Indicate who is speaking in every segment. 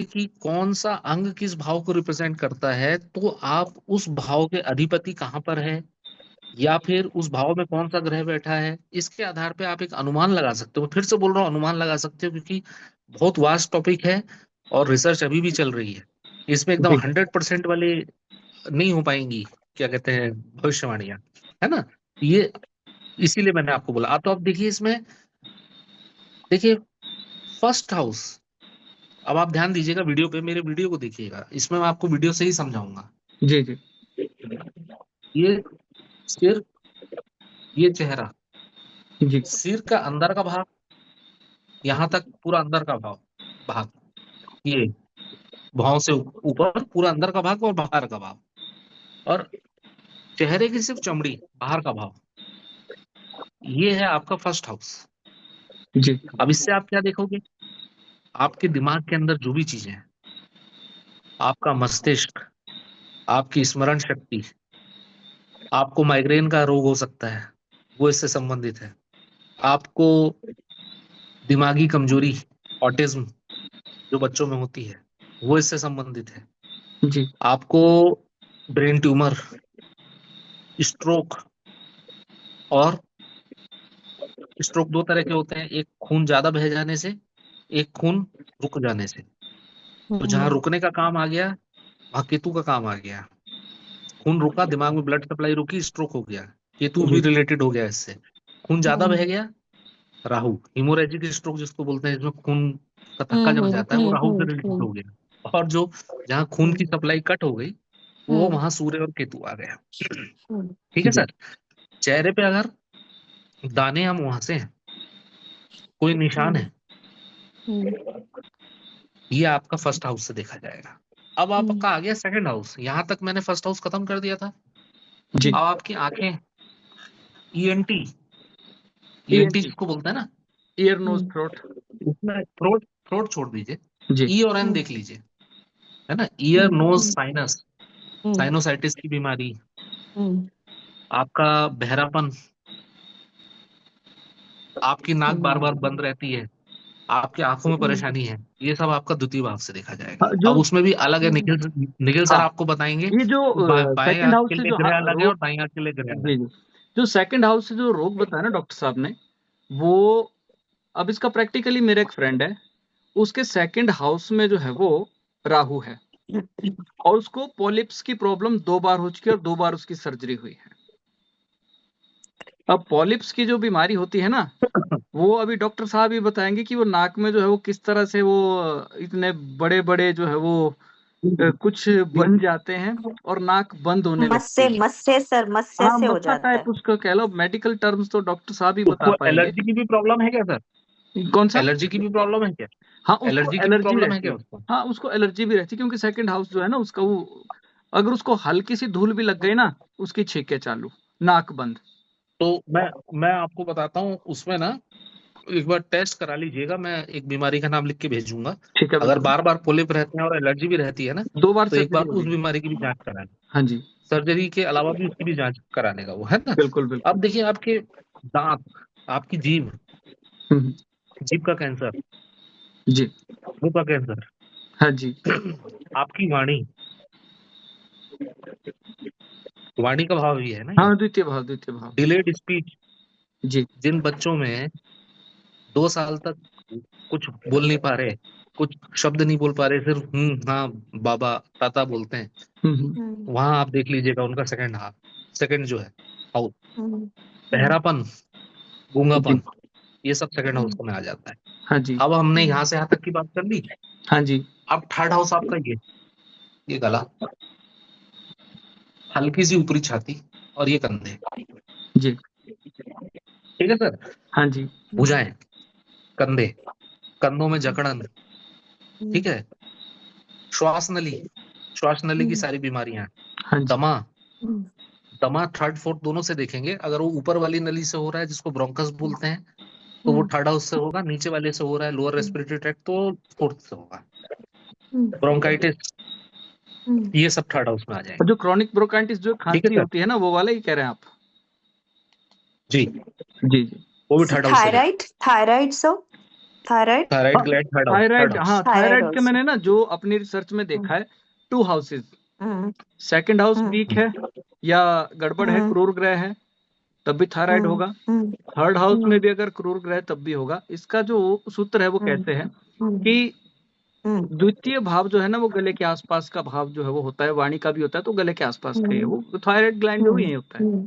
Speaker 1: कि कौन सा अंग किस भाव को रिप्रेजेंट करता है, तो आप उस भाव के अधिपति कहाँ पर है, या फिर उस भाव में कौन सा ग्रह बैठा है, इसके आधार पे आप एक अनुमान लगा सकते हो। फिर से बोल रहा हूँ, अनुमान लगा सकते हो, क्योंकि बहुत वास्ट टॉपिक है और रिसर्च अभी भी चल रही है। इसमें एकदम
Speaker 2: जी
Speaker 1: 100% वाले नहीं हो पाएंगी, क्या कहते हैं, भविष्यवाणियां, है ना। ये इसीलिए मैंने आपको बोला। तो आप देखिए इसमें, देखिए फर्स्ट हाउस। अब आप ध्यान दीजिएगा वीडियो पे, मेरे वीडियो को देखिएगा, इसमें मैं आपको वीडियो से ही समझाऊंगा।
Speaker 2: जी जी
Speaker 1: ये सिर, ये चेहरा,
Speaker 2: जी
Speaker 1: सिर का अंदर का भाग, यहाँ तक पूरा अंदर का भाग भाग ये भाव से ऊपर पूरा अंदर का भाग और बाहर का भाग, और चेहरे की सिर्फ चमड़ी, बाहर का भाग, ये है आपका फर्स्ट हाउस।
Speaker 2: जी
Speaker 1: अब इससे आप क्या देखोगे, आपके दिमाग के अंदर जो भी चीजें हैं, आपका मस्तिष्क, आपकी स्मरण शक्ति, आपको माइग्रेन का रोग हो सकता है, वो इससे संबंधित है। आपको दिमागी कमजोरी, ऑटिज्म जो बच्चों में होती है, वो इससे संबंधित है।
Speaker 2: जी
Speaker 1: आपको ब्रेन ट्यूमर, स्ट्रोक, और स्ट्रोक दो तरह के होते हैं, एक खून ज्यादा बह जाने से, एक खून रुक जाने से। तो जहां
Speaker 3: हम्म
Speaker 1: रुकने का काम आ गया, वहां केतु का काम आ गया। खून रुका, दिमाग में ब्लड सप्लाई रुकी, स्ट्रोक हो गया, केतु भी
Speaker 2: जी
Speaker 1: रिलेटेड हो गया इससे। खून ज्यादा बह
Speaker 3: हम्म
Speaker 1: गया, राहु, हिमोरेजिक स्ट्रोक जिसको बोलते हैं, इसमें खून का थक्का जम जाता है, वो राहु से रिलेटेड हो गया। और जो जहाँ खून की सप्लाई कट हो गई, वो
Speaker 3: हम्म
Speaker 1: वहां सूर्य और केतु आ गया।
Speaker 3: हम्म
Speaker 1: ठीक है
Speaker 2: जी
Speaker 1: सर। चेहरे पे अगर दाने हम वहां से हैं, कोई निशान
Speaker 3: हम्म
Speaker 1: है,
Speaker 3: हम्म
Speaker 1: ये आपका फर्स्ट हाउस से देखा जाएगा। अब आपका आ गया सेकंड हाउस, यहां तक मैंने फर्स्ट हाउस खत्म कर दिया था।
Speaker 2: जी
Speaker 1: अब आपकी आंखें, ईएनटी, ईएनटी
Speaker 2: ईएनटी,
Speaker 1: जिसको बोलते हैं ना,
Speaker 2: ईयर नोज
Speaker 3: हम्म
Speaker 2: थ्रोट।
Speaker 1: उसमें थ्रोट, थ्रोट छोड़ दीजिए,
Speaker 2: जी
Speaker 1: ई और एन देख लीजिए, है ना। ईयर, नोज,
Speaker 3: हम्म
Speaker 1: साइनस,
Speaker 3: हम्म
Speaker 1: साइनोसाइटिस की बीमारी,
Speaker 3: हम्म
Speaker 1: आपका बहरापन, आपकी नाक बार
Speaker 3: हम्म
Speaker 1: बार बंद रहती है, आपकी आंखों में
Speaker 3: हम्म
Speaker 1: परेशानी है, ये सब आपका द्वितीय भाव से देखा जाएगा।
Speaker 2: जो
Speaker 1: अब उसमें भी अलग है,
Speaker 3: हम्म
Speaker 1: निखिल, निखिल सर
Speaker 2: हाँ,
Speaker 1: आपको बताएंगे
Speaker 2: ये जो
Speaker 1: कि बाएं
Speaker 2: सेकंड
Speaker 1: आंख
Speaker 2: हाउस
Speaker 1: के
Speaker 2: से
Speaker 1: लिए
Speaker 2: जो
Speaker 1: ग्रह अलग है और
Speaker 2: रोग,
Speaker 1: दाएं आंख के लिए ग्रह अलग
Speaker 2: जी
Speaker 1: है।
Speaker 2: जी, जो सेकंड हाउस से जो रोग बताया ना डॉक्टर साहब ने, वो अब इसका प्रैक्टिकली मेरा एक फ्रेंड है, उसके सेकंड हाउस में जो है वो राहु है, और उसको पॉलिप्स की प्रॉब्लम 2 बार हो चुकी है और 2 बार उसकी सर्जरी हुई है। अब पॉलिप्स की जो बीमारी होती है ना, वो अभी डॉक्टर साहब ही बताएंगे कि वो नाक में जो है वो किस तरह से वो इतने बड़े बड़े जो है वो कुछ बन जाते हैं और नाक बंद होने लगती है।
Speaker 3: मस्से सर, मस्से
Speaker 2: हाँ,
Speaker 3: से हो
Speaker 2: मस्सा
Speaker 3: जाता है।
Speaker 2: टाइप उसको कह लो, मेडिकल टर्म्स तो डॉक्टर साहब ही बता
Speaker 1: उसको
Speaker 2: पाएंगे।
Speaker 1: एलर्जी की भी प्रॉब्लम है क्या सर?
Speaker 2: कौन सा?
Speaker 1: एलर्जी की भी प्रॉब्लम है क्या?
Speaker 2: हाँ, उसको
Speaker 1: एलर्जी की भी
Speaker 2: एलर्जी
Speaker 1: प्रॉब्लम है
Speaker 2: रहती
Speaker 1: क्या
Speaker 2: है।
Speaker 1: उसको?
Speaker 2: हाँ, उसको एलर्जी भी रहती है, क्योंकि सेकंड हाउस जो है ना उसका, वो अगर उसको हल्की सी धूल भी लग गई ना, उसकी छींके चालू, नाक बंद।
Speaker 1: तो मैं आपको बताता हूँ उसमें ना, एक बार टेस्ट करा लीजिएगा, मैं एक बीमारी का नाम लिख के भेजूंगा।
Speaker 2: ठीक है,
Speaker 1: अगर
Speaker 2: बिल्कुल।
Speaker 1: बार बार पोलिप रहते हैं और एलर्जी भी रहती है ना,
Speaker 2: 2 बार
Speaker 1: तो एक बार
Speaker 2: सर्जरी हो
Speaker 1: उस
Speaker 2: गई।
Speaker 1: बीमारी की भी जांच कराएं।
Speaker 2: हाँ जी,
Speaker 1: सर्जरी के अलावा भी उसकी भी जांच कराने का वो है ना।
Speaker 2: बिल्कुल बिल्कुल।
Speaker 1: अब देखिए आपके दांत, आपकी जीभ,
Speaker 2: हम्म,
Speaker 1: जीभ का कैंसर,
Speaker 2: जी,
Speaker 1: मुंह का कैंसर,
Speaker 2: हाँ जी,
Speaker 1: आपकी वाणी, वाणी का भाव भी है ना ये।
Speaker 2: हाँ, द्वितीय भाव, द्वितीय भाव।
Speaker 1: डिलेड स्पीच,
Speaker 2: जी,
Speaker 1: जिन बच्चों में 2 साल तक कुछ बोल नहीं पा रहे, कुछ शब्द नहीं बोल पा रहे, सिर्फ हाँ, बाबा, ताता बोलते हैं,
Speaker 2: हम्म,
Speaker 3: हम्म
Speaker 1: वहां आप देख लीजिएगा उनका सेकंड हाफ, सेकंड जो है हाउस,
Speaker 3: हम्म हम्म
Speaker 1: बहरापन,
Speaker 2: जी,
Speaker 1: गूंगापन, ये सब सेकंड हाउस
Speaker 3: हम्म
Speaker 1: में आ जाता है।
Speaker 2: हाँ जी,
Speaker 1: अब हमने
Speaker 3: हम्म
Speaker 1: यहाँ से यहाँ तक की बात कर ली।
Speaker 2: हाँ जी,
Speaker 1: अब थर्ड हाउस आपका ये गला, हल्की सी ऊपरी छाती, और ये कंधे।
Speaker 2: जी,
Speaker 1: ठीक है सर।
Speaker 2: हाँ जी,
Speaker 3: हम्म
Speaker 1: भुजाएं, कंधे, कंधों में जकड़न,
Speaker 3: हम्म
Speaker 1: ठीक है, श्वास नली, श्वास नली की
Speaker 3: हम्म
Speaker 1: सारी बीमारियां,
Speaker 2: हाँ जी,
Speaker 1: दमा,
Speaker 3: हम्म
Speaker 1: दमा थर्ड फोर्थ दोनों से देखेंगे। अगर वो ऊपर वाली नली से हो रहा है जिसको ब्रोंकस बोलते हैं, तो वो
Speaker 3: हम्म
Speaker 1: थर्ड हाउस से होगा। नीचे वाले से हो रहा है, लोअर रेस्पिरेटरी ट्रैक्ट, तो फोर्थ से होगा।
Speaker 3: हम्म
Speaker 1: ब्रोंकाइटिस,
Speaker 3: हम्म
Speaker 1: ये सब थर्ड हाउस में आ
Speaker 2: और
Speaker 1: जाएंगे।
Speaker 2: जो क्रॉनिक ब्रोंकाइटिस जो
Speaker 1: ठीक है
Speaker 2: खांसी
Speaker 1: सर।
Speaker 2: होती है ना, वो वाला ही कह रहे हैं आप?
Speaker 1: जी,
Speaker 2: जी जी,
Speaker 1: वो भी
Speaker 3: सर
Speaker 1: थर्ड हाउस से देखेंगे।
Speaker 3: Thyroid, thyroid sir, thyroid
Speaker 1: thyroid gland third
Speaker 2: thyroid,
Speaker 1: house.
Speaker 2: हाँ
Speaker 3: थायराइड
Speaker 2: थायराइड के
Speaker 3: also.
Speaker 2: मैंने ना जो अपनी रिसर्च में देखा है 2 हाउसेज,
Speaker 3: हम्म
Speaker 2: सेकंड हाउस
Speaker 3: हम्म
Speaker 2: वीक है या गड़बड़ है,
Speaker 3: हम्म
Speaker 2: क्रूर ग्रह है तब भी थायराइड
Speaker 3: हम्म
Speaker 2: होगा।
Speaker 3: हम्म
Speaker 2: थर्ड हाउस में
Speaker 3: हम्म
Speaker 2: भी अगर क्रूर ग्रह तब भी होगा। इसका जो सूत्र है वो कैसे है
Speaker 3: हम्म
Speaker 2: कि
Speaker 3: हम्म
Speaker 2: द्वितीय भाव जो है ना वो गले के आसपास का भाव जो है वो होता है, वाणी का भी होता है तो गले के आसपास का ही है वो, थायराइड ग्लैंड जो यही होता है।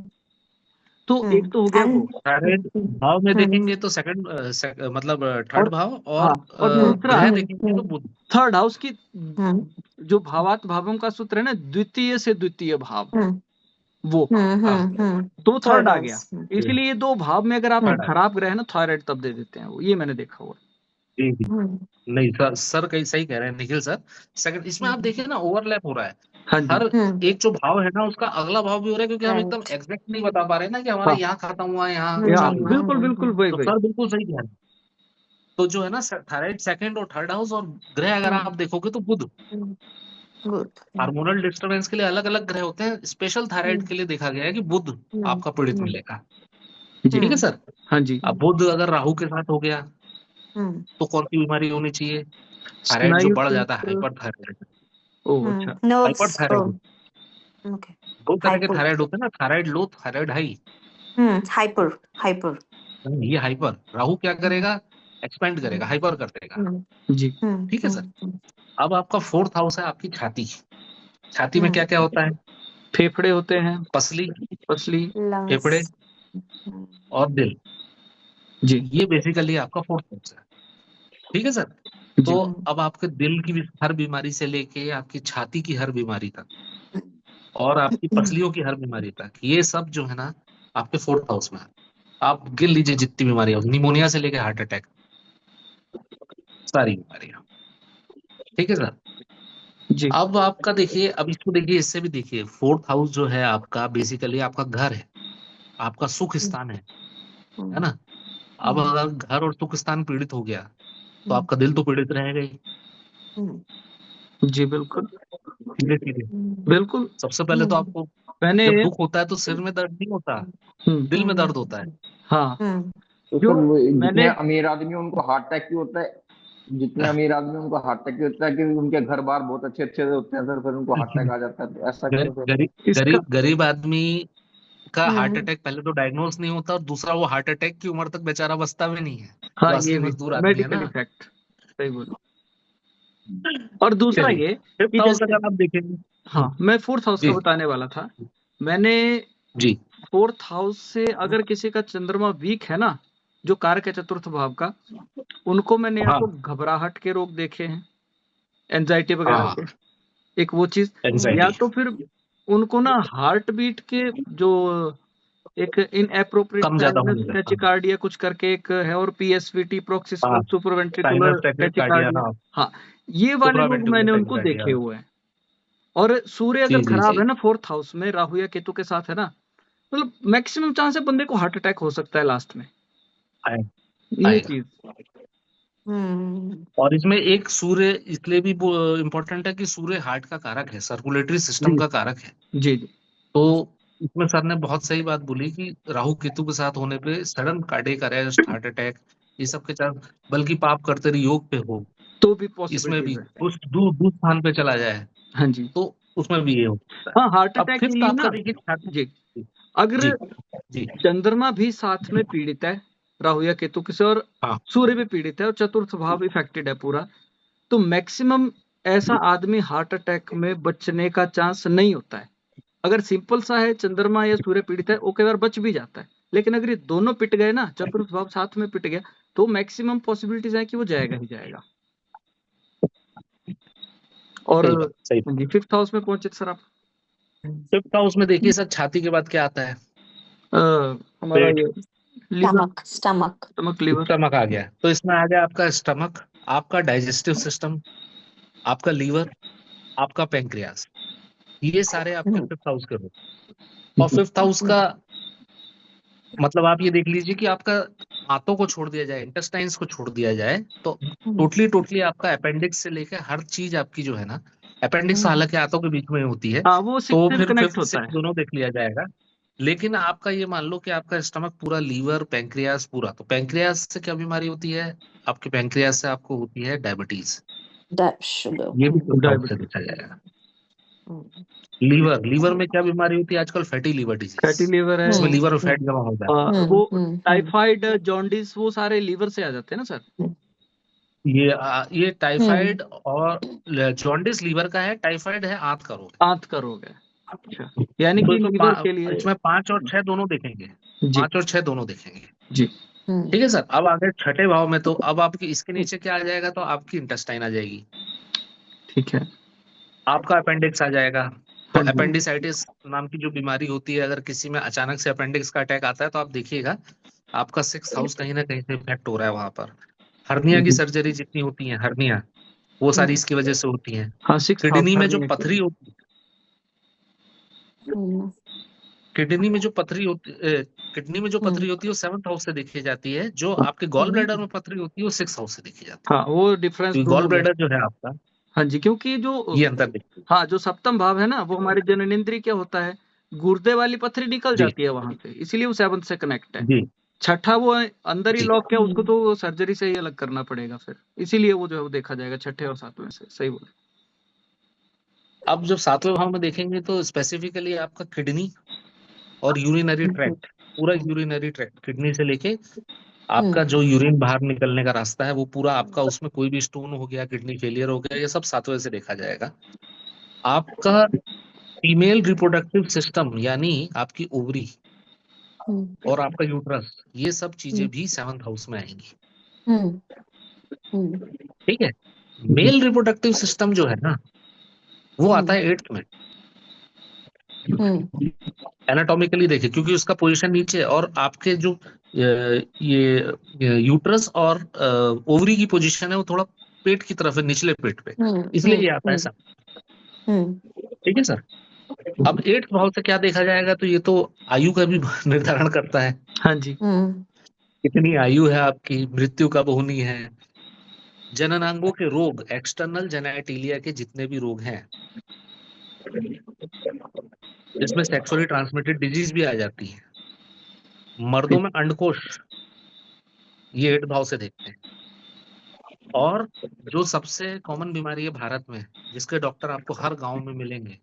Speaker 2: तो एक तो हो गया वो,
Speaker 1: थायराइड भाव में देखेंगे तो सेकंड मतलब थर्ड
Speaker 2: और
Speaker 1: भाव,
Speaker 2: हाँ
Speaker 1: और
Speaker 2: और दूसरा
Speaker 1: ग्रह देखेंगे तो बुध।
Speaker 2: थर्ड हाउस की जो भावात भावों का सूत्र है ना, द्वितीय से द्वितीय भाव वो, तो थर्ड आ गया। इसीलिए ये 2 भाव में अगर आपके खराब ग्रह है ना थायराइड तब दे देते हैं वो, ये मैंने देखा हुआ।
Speaker 1: जी जी। नहीं सर कहीं सही कह रहे हैं निखिल सर। सेकंड इसमें आप देखिए ना ओवरलैप हो रहा है,
Speaker 2: हाँ जी
Speaker 1: हर एक जो भाव है ना उसका अगला भाव भी हो रहा है, क्योंकि हम एकदम एग्जैक्ट नहीं बता पा रहे ना कि हमारा
Speaker 2: हाँ
Speaker 1: यहाँ खत्म हुआ है यहाँ
Speaker 2: या
Speaker 1: चालू है।
Speaker 2: बिल्कुल बिल्कुल वही
Speaker 1: तो
Speaker 2: वही
Speaker 1: सर बिल्कुल सही कह रहे हैं। तो जो है ना थायराइड सेकंड और थर्ड हाउस और ग्रह अगर आप देखोगे तो बुध, हार्मोनल डिस्टरबेंस के लिए अलग अलग ग्रह होते हैं, स्पेशल थायराइड के लिए देखा गया है कि बुध आपका पीड़ित मिलेगा।
Speaker 2: जी
Speaker 1: ठीक है सर।
Speaker 2: हाँ जी।
Speaker 1: अब बुध अगर राहु के साथ हो गया तो कौन सी बीमारी होनी चाहिए? थायराइड जो
Speaker 2: स्नायु
Speaker 1: बढ़ जाता है,
Speaker 2: तंत्र,
Speaker 1: हाइपर थायराइड।
Speaker 2: ओह अच्छा,
Speaker 1: हाइपर थायराइड, दो तरह के थायराइड होते हैं ना, थायराइड लो, थायराइड हाई।
Speaker 3: हाइपर हाइपर
Speaker 1: ये हाइपर राहु क्या करेगा? एक्सपेंड करेगा, हाइपर कर देगा।
Speaker 2: जी
Speaker 1: ठीक है सर। अब आपका फोर्थ हाउस है आपकी छाती। छाती में क्या क्या होता है?
Speaker 2: फेफड़े होते हैं,
Speaker 1: पसली,
Speaker 2: पसली,
Speaker 1: फेफड़े और दिल।
Speaker 2: जी
Speaker 1: ये बेसिकली आपका फोर्थ हाउस है। ठीक है सर।
Speaker 2: जी
Speaker 1: तो अब आपके दिल की हर बीमारी से लेके आपकी छाती की हर बीमारी तक और आपकी पसलियों की हर बीमारी तक, ये सब जो है ना आपके फोर्थ हाउस में है। आप गिन लीजिए जितनी बीमारियां, निमोनिया से लेके हार्ट अटैक, सारी बीमारियां। ठीक है सर।
Speaker 2: जी
Speaker 1: अब आपका देखिए, अब इसको देखिए, इससे भी देखिए, फोर्थ हाउस जो है आपका बेसिकली आपका घर है, आपका सुख स्थान है ना। अब अगर घर और सुख स्थान पीड़ित हो गया तो आपका दिल तो पीड़ित रहेगा ही।
Speaker 2: जी बिल्कुल
Speaker 1: सीधे सीधे
Speaker 2: बिल्कुल।
Speaker 1: सबसे पहले तो आपको
Speaker 2: मैंने
Speaker 1: जब दुख होता है तो सिर में दर्द नहीं होता, दिल में दर्द होता है।
Speaker 2: हाँ
Speaker 4: तो
Speaker 2: जो
Speaker 4: सर वो जितने
Speaker 2: मैंने
Speaker 4: अमीर आदमी उनको हार्ट अटैक क्यों होता है? जितने अमीर आदमी उनको हार्ट अटैक क्यों होता है कि उनके घर बार बहुत अच्छे अच्छे होते हैं सर, फिर उनको हार्ट अटैक आ जाता है, तो ऐसा क्यों सर?
Speaker 1: गरीब
Speaker 2: इसका
Speaker 1: गरीब गरीब आदमी का हार्ट अटैक पहले तो डायग्नोस नहीं होता, और दूसरा वो हार्ट अटैक की उम्र तक बेचारा बचता भी नहीं है,
Speaker 2: हाँ
Speaker 1: जो
Speaker 2: ये
Speaker 1: असली
Speaker 2: भी
Speaker 1: मजदूर आदमी है
Speaker 2: मेडिकल
Speaker 1: ना।
Speaker 2: इफेक्ट सही बोलो। और दूसरा
Speaker 1: चलिए
Speaker 2: ये
Speaker 1: फिफ्थ
Speaker 2: कि
Speaker 1: हाउस
Speaker 2: जैसे
Speaker 1: अगर आप देखेंगे।
Speaker 2: हाँ मैं फोर्थ हाउस का
Speaker 1: जी
Speaker 2: बताने वाला था। मैंने
Speaker 1: जी
Speaker 2: फोर्थ हाउस से अगर किसी का चंद्रमा वीक है ना, जो कारक है चतुर्थ भाव का, उनको मैंने या
Speaker 1: हाँ
Speaker 2: तो घबराहट के रोग देखे हैं, एंजाइटी वगैरह
Speaker 1: हाँ,
Speaker 2: के, एक वो चीज, या
Speaker 1: एंजाइटी
Speaker 2: तो फिर उनको ना हार्ट बीट के जो एक इनएप्रोप्रिएट
Speaker 1: कम ज्यादा
Speaker 2: साइनस
Speaker 1: होने लगता है।
Speaker 2: टैचिकार्डिया कुछ करके एक है, और पीएसवीटी प्रोक्सिस
Speaker 1: हाँ,
Speaker 2: सुपरवेंट्रिकुलर
Speaker 1: साइनस टैकिकार्डिया,
Speaker 2: टैचिकार्डिया,
Speaker 1: हाँ,
Speaker 2: हाँ ये वाले रोग
Speaker 1: सुप्रावेंट्रिकुलर
Speaker 2: मैंने उनको
Speaker 1: टैकिकार्डिया।
Speaker 2: देखे हुए हैं। और सूर्य
Speaker 1: जी
Speaker 2: अगर
Speaker 1: जी
Speaker 2: खराब
Speaker 1: जी
Speaker 2: है ना फोर्थ हाउस में, राहु या केतु के साथ है ना, मतलब मैक्सिमम चांस है बंदे को हार्ट अटैक हो सकता है लास्ट में,
Speaker 1: आए-
Speaker 2: ये
Speaker 1: आएगा।
Speaker 2: चीज।
Speaker 1: और इसमें एक सूर्य इसलिए भी इम्पोर्टेंट है कि सूर्य हार्ट का कारक है, सर्कुलेटरी सिस्टम
Speaker 2: जी
Speaker 1: का कारक है।
Speaker 2: जी जी
Speaker 1: तो इसमें सर ने बहुत सही बात बोली कि राहु केतु के साथ होने पे sudden cardiac arrest, heart attack, ये सब के चांस, बल्कि पाप करते रहे योग पे हो,
Speaker 2: तो भी
Speaker 1: इसमें भी
Speaker 2: पॉसिबिलिटीज है।
Speaker 1: कुछ दूर स्थान पे चला जाए
Speaker 2: हाँ जी
Speaker 1: तो उसमें भी ये हो सकता
Speaker 2: हाँ हार्ट
Speaker 1: है। अब
Speaker 2: अटैक के
Speaker 1: फिफ्थ
Speaker 2: लिए
Speaker 1: आपका
Speaker 2: ना,
Speaker 1: देखिए छाती।
Speaker 2: जी
Speaker 1: जी
Speaker 2: अगर
Speaker 1: जी
Speaker 2: चंद्रमा भी साथ में पीड़ित है राहु या केतु के से, और
Speaker 1: हाँ
Speaker 2: सूर्य भी पीड़ित है और चतुर्थ भाव इफेक्टेड है पूरा, तो मैक्सिमम ऐसा आदमी हार्ट अटैक में बचने का चांस नहीं होता है। अगर सिंपल सा है चंद्रमा या सूर्य पीड़ित है, ओके बार बच भी जाता है। लेकिन अगर ये दोनों पिट गए ना, चतुर्थ भाव साथ में पिट गया, तो मैक्सिमम पॉसिबिलिटीज है कि वो जाएगा ही जाएगा। और
Speaker 1: सही बात, सही बात।
Speaker 2: जी फिफ्थ हाउस में पहुंचे सर आप।
Speaker 1: फिफ्थ हाउस में देखिए सर, छाती के बाद क्या आता है?
Speaker 2: हमारा
Speaker 1: पेट,
Speaker 2: ये liver,
Speaker 3: stomach
Speaker 2: stomach, liver.
Speaker 1: Stomach आ गया, तो इसमें आ गया आपका स्टमक, आपका डाइजेस्टिव सिस्टम, आपका लीवर, आपका पेंक्रियास, ये सारे आपके फिफ्थ हाउस के रोग। और फिफ्थ हाउस का मतलब आप ये देख लीजिए कि आपका आंतों को छोड़ दिया जाए, इंटेस्टाइन्स को छोड़ दिया जाए, तो टोटली टोटली आपका अपेंडिक्स से लेकर हर चीज आपकी जो है ना, अपेंडिक्स हालांकि आंतों के बीच में होती है,
Speaker 2: हाँ वो
Speaker 1: तो
Speaker 2: सिक्स से
Speaker 1: फिर
Speaker 2: कनेक्ट
Speaker 1: फिफ्थ
Speaker 2: होता
Speaker 1: सिक्स
Speaker 2: है।
Speaker 1: दोनों देख लिया जाएगा। लेकिन आपका ये मान लो कि आपका स्टमक पूरा, लीवर, पैंक्रियास पूरा, तो पैंक्रियास से क्या बीमारी होती है? आपके पैंक्रियास से आपको होती है डायबिटीज।
Speaker 3: शुगर।
Speaker 1: ये भी सिक्स हाउस से
Speaker 2: डायबिटीज।
Speaker 1: देखा जाएगा।
Speaker 3: हम्म
Speaker 1: लीवर, लीवर में क्या बीमारी होती है आजकल? Fatty liver disease,
Speaker 2: fatty liver है।
Speaker 1: इसमें
Speaker 3: हम्म
Speaker 1: लीवर में फैट जमा हो जाता
Speaker 2: वो
Speaker 3: हम्म
Speaker 2: टाइफाइड, जॉन्डिस, वो सारे लीवर से आ जाते हैं ना सर?
Speaker 1: है। ये टाइफाइड और जॉन्डिस लीवर का है, टाइफाइड है आंत का रोग है।
Speaker 2: आंत का रोग है। अच्छा, यानी
Speaker 1: तो
Speaker 2: कि लीवर के लिए।
Speaker 1: इसमें 5 और 6 दोनों देखेंगे,
Speaker 2: जी
Speaker 1: 5 और 6 दोनों देखेंगे।
Speaker 2: जी।
Speaker 1: ठीक है सर। अब आगे छठे भाव में, तो अब आपकी इसके नीचे क्या आ जाएगा? तो आपकी इंटेस्टाइन आ जाएगी,
Speaker 2: ठीक है।
Speaker 1: आपका अपेंडिक्स आ जाएगा। तो
Speaker 2: हाँ जी।
Speaker 1: अपेंडिसाइटिस नाम की जो बीमारी होती है, अगर किसी में अचानक से अपेंडिक्स का अटैक आता है, तो आप देखिएगा आपका सिक्स हाउस कहीं ना कहीं से इफेक्ट हो रहा है वहां पर। हर्निया की सर्जरी जितनी होती है, हर्निया, वो सारी इसकी वजह से होती है।
Speaker 2: हाँ, 6 हाउस
Speaker 1: किडनी में जो
Speaker 2: हर्निया की।
Speaker 1: पथरी होती है, किडनी में जो पथरी होती किडनी में जो पथरी होती है वो 7th हाउस से देखी जाती है। जो आपके गॉल ब्लैडर में पथरी होती है वो 6th हाउस से देखी जाती
Speaker 2: हाँ, वो डिफरेंस
Speaker 1: है। गॉल
Speaker 2: दोनों में।
Speaker 1: ब्लैडर जो है आपका,
Speaker 2: हाँ जी, क्योंकि जो
Speaker 1: ये अंतर दिखती है।
Speaker 2: हाँ, जो सप्तम भाव है ना, वो हमारे जननेंद्रिय क्या होता है, गुर्दे वाली पथरी निकल
Speaker 1: जी
Speaker 2: जाती है वहां से, इसीलिए वो 7th से कनेक्ट है।
Speaker 1: जी
Speaker 2: छठा वो अंदर ही
Speaker 1: जी।
Speaker 2: लॉक है, उसको तो सर्जरी से ही अलग करना पड़ेगा फिर, इसीलिए वो जो है वो देखा जाएगा छठे और 7वें से। सही बोले।
Speaker 1: अब जब 7वें भाव में देखेंगे तो स्पेसिफिकली आपका किडनी और यूरिनरी ट्रैक्ट, पूरा यूरिनरी ट्रैक्ट, किडनी से लेके आपका जो यूरिन बाहर निकलने का रास्ता है वो पूरा आपका, उसमें कोई भी स्टोन हो गया, किडनी फेलियर हो गया, ये सब 7वें से देखा जाएगा। आपका फीमेल रिप्रोडक्टिव सिस्टम, यानी आपकी ओवरी और आपका यूट्रस, ये सब चीजें भी 7th हाउस में आएंगी। ठीक है। मेल रिप्रोडक्टिव सिस्टम जो है ना, वो आता है 8th में। एनाटॉमिकली देखे, क्योंकि उसका पोजीशन नीचे है, और आपके जो ये यूट्रस और ओवरी की पोजीशन है वो थोड़ा पेट की तरफ है, निचले पेट पे, इसलिए ये आता है सब। ठीक है सर। अब 8th भाव से क्या देखा जाएगा? तो ये तो आयु का भी निर्धारण करता है,
Speaker 2: हाँ जी।
Speaker 1: कितनी आयु है आपकी, मृत्यु कब होनी है। जननांगों के रोग, एक्सटर्नल जेनेटिलिया के जितने भी रोग हैं, इसमें सेक्सुअली ट्रांसमिटेड डिजीज भी आ जाती है। मर्दों में अंडकोश, ये 8th भाव से देखते हैं। और जो सबसे कॉमन बीमारी है भारत में, जिसके डॉक्टर आपको हर गांव में मिलेंगे,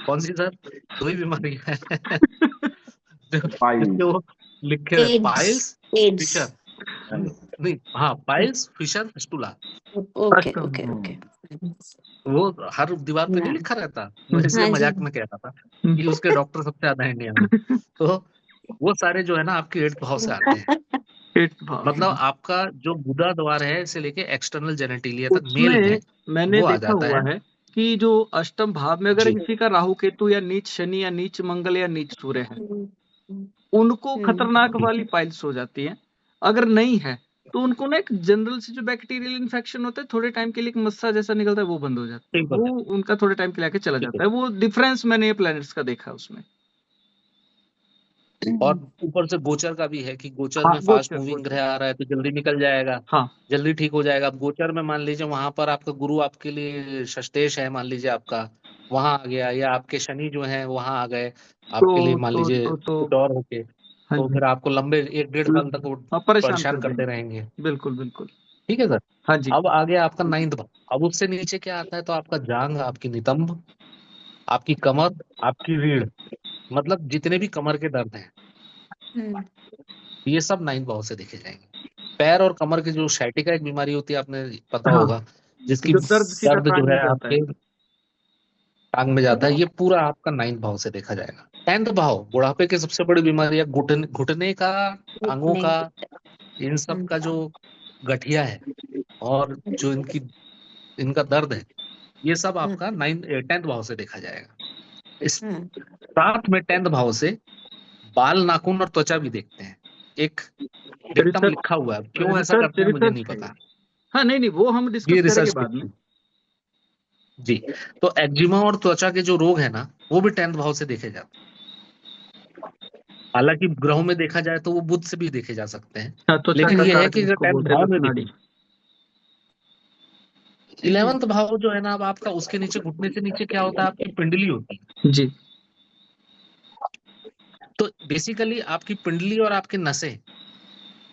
Speaker 1: कौन सी सर? दो ही बीमारी है जिसके वो लिखे हुए, पाइल्स, फिशर, नहीं हाँ, piles, fissure, fistula.
Speaker 3: Okay okay okay.
Speaker 1: वो हर दीवार पे नहीं लिखा रहता, मैं इसलिए
Speaker 3: हाँ जी।
Speaker 1: मजाक में कह रहा था कि उसके डॉक्टर सबसे ज्यादा है इंडिया में। तो वो सारे जो है ना आपके 8th भाव से आते हैं।
Speaker 2: 8th भाव।
Speaker 1: मतलब आपका जो गुदा द्वार है से लेके एक्सटर्नल जेनेटिलिया तक मेल
Speaker 2: उसमें
Speaker 1: में
Speaker 2: मैंने
Speaker 1: वो आ
Speaker 2: देखा
Speaker 1: जाता
Speaker 2: हुआ
Speaker 1: है।
Speaker 2: है कि जो अष्टम भाव में अगर
Speaker 1: जी
Speaker 2: किसी का राहु केतु या नीच शनि या नीच मंगल या नीच सूर्य है, उनको खतरनाक
Speaker 1: जी
Speaker 2: वाली पाइल्स हो जाती है। अगर नहीं है तो उनको ना एक जनरल से जो बैक्टीरियल इन्फेक्शन होता है, थोड़े टाइम के लिए एक मस्सा जैसा निकलता है, वो बंद हो जाता है,
Speaker 1: ठीक
Speaker 2: वो
Speaker 1: बात है।
Speaker 2: उनका थोड़े टाइम के लिए आके चला
Speaker 1: ठीक है।
Speaker 2: जाता है। वो डिफरेंस मैंने ये प्लैनेट्स का देखा उसमें।
Speaker 1: और ऊपर से गोचर का भी है कि गोचर
Speaker 2: हाँ,
Speaker 1: में फास्ट
Speaker 2: गोचर
Speaker 1: मूविंग
Speaker 2: गोचर।
Speaker 1: ग्रह आ रहा है तो जल्दी निकल जाएगा,
Speaker 2: हाँ
Speaker 1: जल्दी ठीक हो जाएगा। अब गोचर में मान लीजिए वहां पर आपका गुरु आपके लिए षष्टेश है, मान लीजिए आपका वहां आ गया, या आपके शनि जो है वहां आ गए आपके लिए,
Speaker 2: तो
Speaker 1: मान
Speaker 2: तो
Speaker 1: लीजिए
Speaker 2: तो, तो
Speaker 1: कुछ और होके,
Speaker 2: हाँ
Speaker 1: तो
Speaker 2: जी।
Speaker 1: फिर आपको लंबे 1-1.5 साल तक वो
Speaker 2: हाँ, परेशान
Speaker 1: परेशान
Speaker 2: कर
Speaker 1: करते
Speaker 2: देंगे।
Speaker 1: रहेंगे।
Speaker 2: बिल्कुल बिल्कुल।
Speaker 1: ठीक है सर।
Speaker 2: हाँ जी।
Speaker 1: अब आ गया आपका 9th भाव। अब उससे नीचे क्या आता है? तो आपका जांग, आपकी नितंब, आपकी कमर, आपकी रीढ़, मतलब जितने भी कमर के दर्द हैं, ये सब 9th भाव से देखे जाएंगे। पैर और कमर की जो sciatica एक बीमारी होती है, आपने पता
Speaker 2: हाँ,
Speaker 1: होगा, जिसकी
Speaker 2: जो दर्द सीधा
Speaker 1: दर्द जो
Speaker 2: टांग में
Speaker 1: है
Speaker 2: जाता है।
Speaker 1: आपके टांग में जाता है, ये पूरा आपका 9th भाव से देखा जाएगा। 10th भाव बुढ़ापे की सबसे बड़ी बीमारी है, घुटने घुटने का, टांगों
Speaker 3: नहीं।
Speaker 1: का, इन सब का जो गठिया है और जो इनका दर्द है, ये सब आपका 10th भाव से देखा जाएगा। इस साथ में 10th भाव से बाल, नाखून और त्वचा भी देखते हैं। एक डिक्टम
Speaker 2: रिसर्च
Speaker 1: लिखा हुआ है, क्यों ऐसा
Speaker 2: रिसर्च
Speaker 1: करते हैं मुझे नहीं
Speaker 2: रिसर्च है ये।
Speaker 1: पता।
Speaker 2: हाँ, नहीं नहीं, वो हम
Speaker 1: ये
Speaker 2: डिस्कस करेंगे
Speaker 1: रिसर्च
Speaker 2: बाद में।
Speaker 1: जी। तो एक्जिमा और त्वचा के जो रोग है ना, वो भी 10th भाव से देखे जाते हैं। हालांकि ग्रहों में देखा जाए तो वो बुध से भी देखे जा सकते हैं,
Speaker 2: हाँ, त्वचा
Speaker 1: लेकिन
Speaker 2: का
Speaker 1: ये है
Speaker 2: कारक
Speaker 1: कि अगर
Speaker 2: जिसको
Speaker 1: 10th
Speaker 2: बोलते हैं,
Speaker 1: भाव में
Speaker 2: रत्नाड़ी।
Speaker 1: देखें, 11th भाव जो है ना, अब आपका उसके नीचे, घुटने से नीचे क्या होता है? आपकी पिंडली होती है।
Speaker 2: जी।
Speaker 1: बेसिकली आपकी पिंडली और आपके नसें,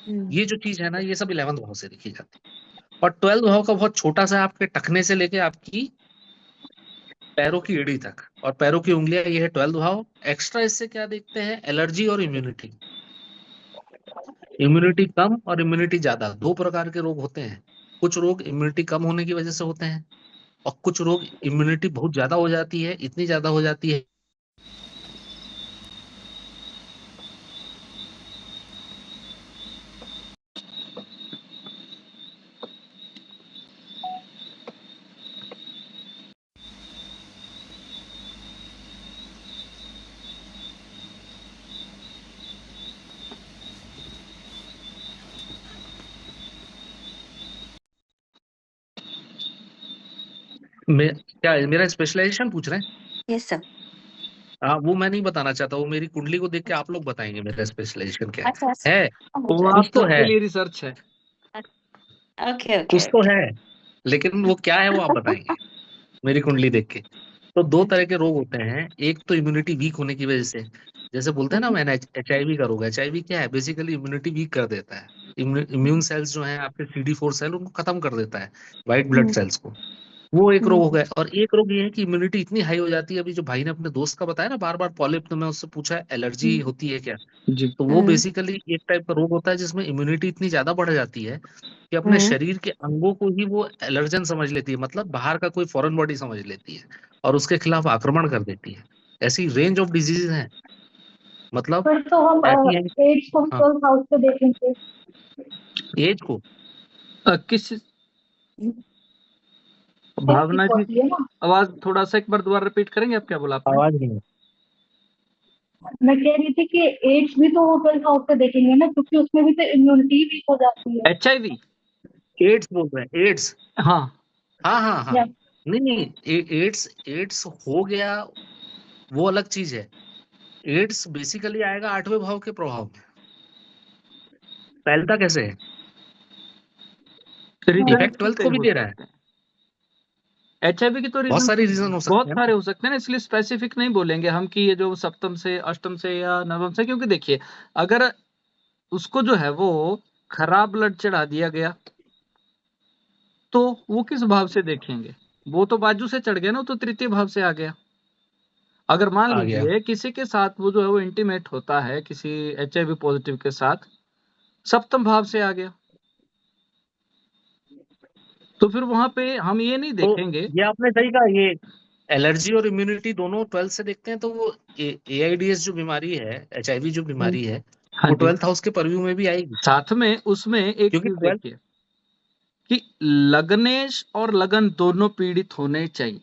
Speaker 3: हम्म,
Speaker 1: ये जो चीज है ना, ये सब 11th भाव से देखी जाती है। और 12th भाव का बहुत छोटा सा, आपके टखने से लेके आपकी पैरों की एड़ी तक और पैरों की उंगलियां, ये है 12th भाव। एक्स्ट्रा इससे क्या देखते हैं, एलर्जी और इम्यूनिटी। इम्यूनिटी कम और इम्यूनिटी ज्यादा, दो प्रकार के रोग होते हैं। कुछ रोग इम्यूनिटी कम होने की वजह से होते हैं, और कुछ रोग इम्यूनिटी बहुत ज्यादा हो जाती है, इतनी ज्यादा हो जाती है। क्या मेरा स्पेशलाइजेशन पूछ रहे हैं?
Speaker 3: Yes sir.
Speaker 1: हाँ, वो मैं नहीं बताना चाहता, वो मेरी कुंडली को देख के आप लोग बताएंगे मेरा स्पेशलाइजेशन क्या
Speaker 3: अच्छा
Speaker 1: है।
Speaker 2: वो
Speaker 1: कुछ तो
Speaker 2: आपके
Speaker 1: है,
Speaker 2: लिए रिसर्च है।
Speaker 3: ओके
Speaker 1: कुछ
Speaker 3: ओके
Speaker 1: तो
Speaker 3: ओके।
Speaker 1: है, लेकिन वो क्या है वो आप बताएंगे मेरी कुंडली देख के। तो दो तरह के रोग होते हैं, एक तो इम्यूनिटी वीक होने की वजह से, जैसे बोलते हैं ना मैंने HIV का रोग है। HIV क्या है, बेसिकली इम्यूनिटी वीक कर देता है। इम्यून सेल्स जो हैं आपके CD4 सेल, उनको खत्म कर देता है, व्हाइट ब्लड सेल्स को। वो एक रोग हो गया। और एक रोग ये है कि इम्यूनिटी इतनी हाई हो जाती है, अभी जो भाई ने अपने दोस्त का बताया ना बार बार पॉलिप, तो मैं उससे पूछा एलर्जी होती है क्या,
Speaker 2: जी।
Speaker 1: तो वो बेसिकली एक टाइप का रोग होता है जिसमें इम्यूनिटी इतनी ज्यादा बढ़ जाती है कि अपने शरीर के अंगों को ही वो एलर्जन समझ लेती है, मतलब बाहर का कोई फॉरेन बॉडी समझ लेती है और उसके खिलाफ आक्रमण कर देती है। ऐसी रेंज ऑफ डिजीज हैं, मतलब
Speaker 5: फिर तो हम
Speaker 1: ऐसी है।
Speaker 5: एड्स को
Speaker 1: हाँ,
Speaker 5: 12th हाउस पे देखेंगे।
Speaker 1: एज को
Speaker 2: किस
Speaker 5: हेक्टिक
Speaker 2: भावना जी,
Speaker 5: होती है ना।
Speaker 2: आवाज थोड़ा सा एक बार दोबारा रिपीट करेंगे, आप क्या बोला आपने?
Speaker 1: आवाज नहीं है।
Speaker 5: मैं कह रही थी कि एड्स भी तो वो 12th हाउस पे देखेंगे ना, क्योंकि उसमें भी तो इम्यूनिटी वीक हो जाती है।
Speaker 2: HIV?
Speaker 1: एड्स बोल रहे हैं, एड्स।
Speaker 2: हाँ।
Speaker 1: हाँ हाँ हाँ,
Speaker 5: या
Speaker 1: नहीं नहीं, एड्स एड्स हो गया, वो अलग चीज है। एड्स बेसिकली आएगा 8वें भाव के प्रभाव में। फैलता कैसे है,
Speaker 2: रीजन
Speaker 1: इफेक्ट
Speaker 2: इसके
Speaker 1: 12th
Speaker 2: कई
Speaker 1: को भी
Speaker 2: हो
Speaker 1: दे रहा है।
Speaker 2: सकते हैं। HIV की तो
Speaker 1: बहुत
Speaker 2: रीजन
Speaker 1: सारे रीजन हो सकते
Speaker 2: बहुत
Speaker 1: हैं
Speaker 2: सारे
Speaker 1: ना।
Speaker 2: हो सकते हैं ना, इसलिए स्पेसिफिक नहीं बोलेंगे हम कि ये जो सप्तम से, अष्टम से या नवम से, क्योंकि देखिए अगर उसको जो है वो खराब ब्लड चढ़ा दिया गया तो वो किस भाव से देखेंगे? वो तो बाजू से चढ़ गया ना, वो तो तृतीय भाव से आ गया। अगर मान
Speaker 1: आ गया।
Speaker 2: लीजिए किसी के साथ वो जो है वो इंटीमेट होता है किसी HIV पॉजिटिव के साथ, सप्तम भाव से आ गया, तो फिर वहां पे हम ये नहीं
Speaker 1: तो
Speaker 2: देखेंगे।
Speaker 1: ये आपने सही कहा, ये एलर्जी और इम्यूनिटी दोनों 12th से देखते हैं, तो वो AIDS जो बीमारी है, HIV जो बीमारी है,
Speaker 2: हाँ
Speaker 1: वो
Speaker 2: जी।
Speaker 1: 12th हाउस के परव्यू में भी आएगी।
Speaker 2: साथ में उसमें एक
Speaker 1: क्योंकि
Speaker 2: चीज
Speaker 1: 12th,
Speaker 2: देखिए कि लग्नेश और लगन दोनों पीड़ित होने चाहिए,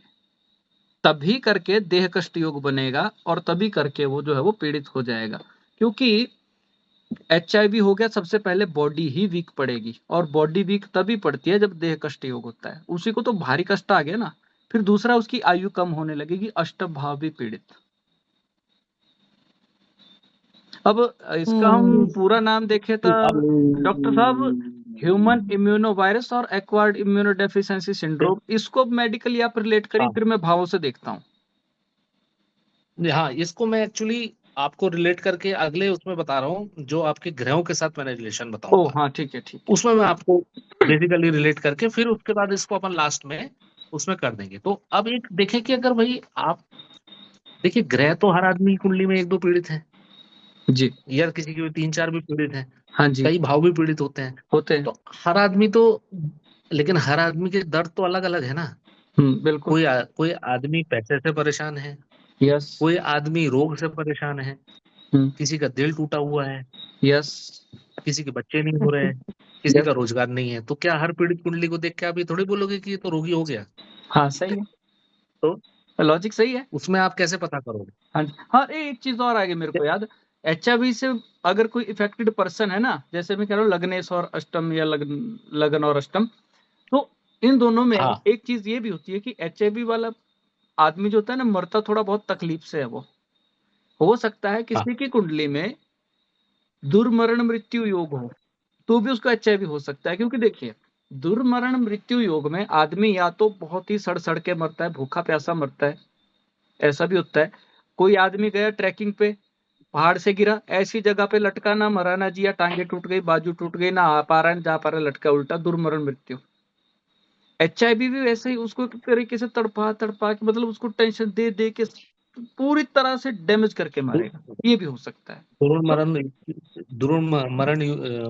Speaker 2: तभी करके देह कष्ट योग बनेगा और तभी करके वो जो है वो पीड़ित हो जाएगा। क्योंकि HIV हो गया, सबसे पहले बॉडी ही वीक पड़ेगी, और बॉडी वीक तभी पड़ती है जब देह कष्ट योग होता है। उसी को तो भारी कष्ट आ गया ना, फिर दूसरा उसकी आयु कम होने लगेगी, अष्टम भाव भी पीड़ित। अब इसका हम पूरा नाम देखें तो डॉक्टर साहब, ह्यूमन इम्यूनोवायरस और एक्वायर्ड इम्यूनोडेफिशिएंसी सिंड्रोम, इसको मेडिकली आप रिलेट करिए,
Speaker 1: हाँ
Speaker 2: फिर मैं भावों से देखता हूँ।
Speaker 1: हाँ, इसको मैं एक्चुअली आपको रिलेट करके अगले उसमें बता रहा हूँ, जो आपके ग्रहों के साथ मैंने रिलेशन
Speaker 2: ओह
Speaker 1: बताऊंगा,
Speaker 2: हाँ, ठीक है ठीक है।
Speaker 1: उसमें मैं आपको बेसिकली रिलेट करके फिर उसके बाद इसको अपन लास्ट में उसमें कर देंगे। तो अब एक देखें कि अगर भाई आप देखिए, ग्रह तो हर आदमी की कुंडली में एक दो पीड़ित हैं,
Speaker 2: जी।
Speaker 1: या किसी की 3-4 भी पीड़ित हैं,
Speaker 2: हाँ जी।
Speaker 1: कई भाव भी पीड़ित होते हैं।
Speaker 2: होते हैं।
Speaker 1: तो हर आदमी तो, लेकिन हर आदमी के दर्द तो अलग अलग है ना।
Speaker 2: बिल्कुल।
Speaker 1: कोई आदमी पैसे से परेशान है,
Speaker 2: यस।
Speaker 1: कोई आदमी रोग से परेशान है, किसी का दिल टूटा हुआ है,
Speaker 2: यस।
Speaker 1: किसी के बच्चे नहीं हो रहे हैं, किसी का रोजगार नहीं है। तो क्या हर पीड़ित कुंडली को देख के आप ये थोड़ी बोलोगे कि ये तो रोगी हो गया?
Speaker 2: हाँ सही है,
Speaker 1: तो
Speaker 2: लॉजिक सही है।
Speaker 1: उसमें आप कैसे पता करोगे?
Speaker 2: हाँ जी। हाँ, एक चीज और आ गई मेरे को याद। HIV से अगर कोई इफेक्टेड पर्सन है ना, जैसे मैं कह रहा हूँ लग्नेश और अष्टम या लगन और अष्टम, तो इन दोनों में
Speaker 1: हाँ
Speaker 2: एक चीज ये भी होती है कि HIV वाला आदमी जो होता है ना, मरता थोड़ा बहुत तकलीफ से है। वो हो सकता है
Speaker 1: हाँ
Speaker 2: किसी की कुंडली में दुर्मरण मृत्यु योग हो, तो भी उसको HIV हो सकता है। क्योंकि देखिए, दुर्मरण मृत्यु योग में आदमी या तो बहुत ही सड़ सड़ के मरता है, भूखा प्यासा मरता है, ऐसा भी होता है। कोई आदमी गया ट्रैकिंग पे, पहाड़ से गिरा, ऐसी जगह पे लटका, ना मरा ना जिया, टांगे टूट गई, बाजू टूट गई, ना आ पा रहा है, जा पा रहा है, लटका उल्टा, दुर्मरण मृत्यु। HIV भी वैसे ही, उसको एक तरीके से तड़पा तड़पा के, मतलब उसको टेंशन दे दे के पूरी तरह से डैमेज करके मारेगा, ये भी हो सकता है।
Speaker 1: दुर्मरण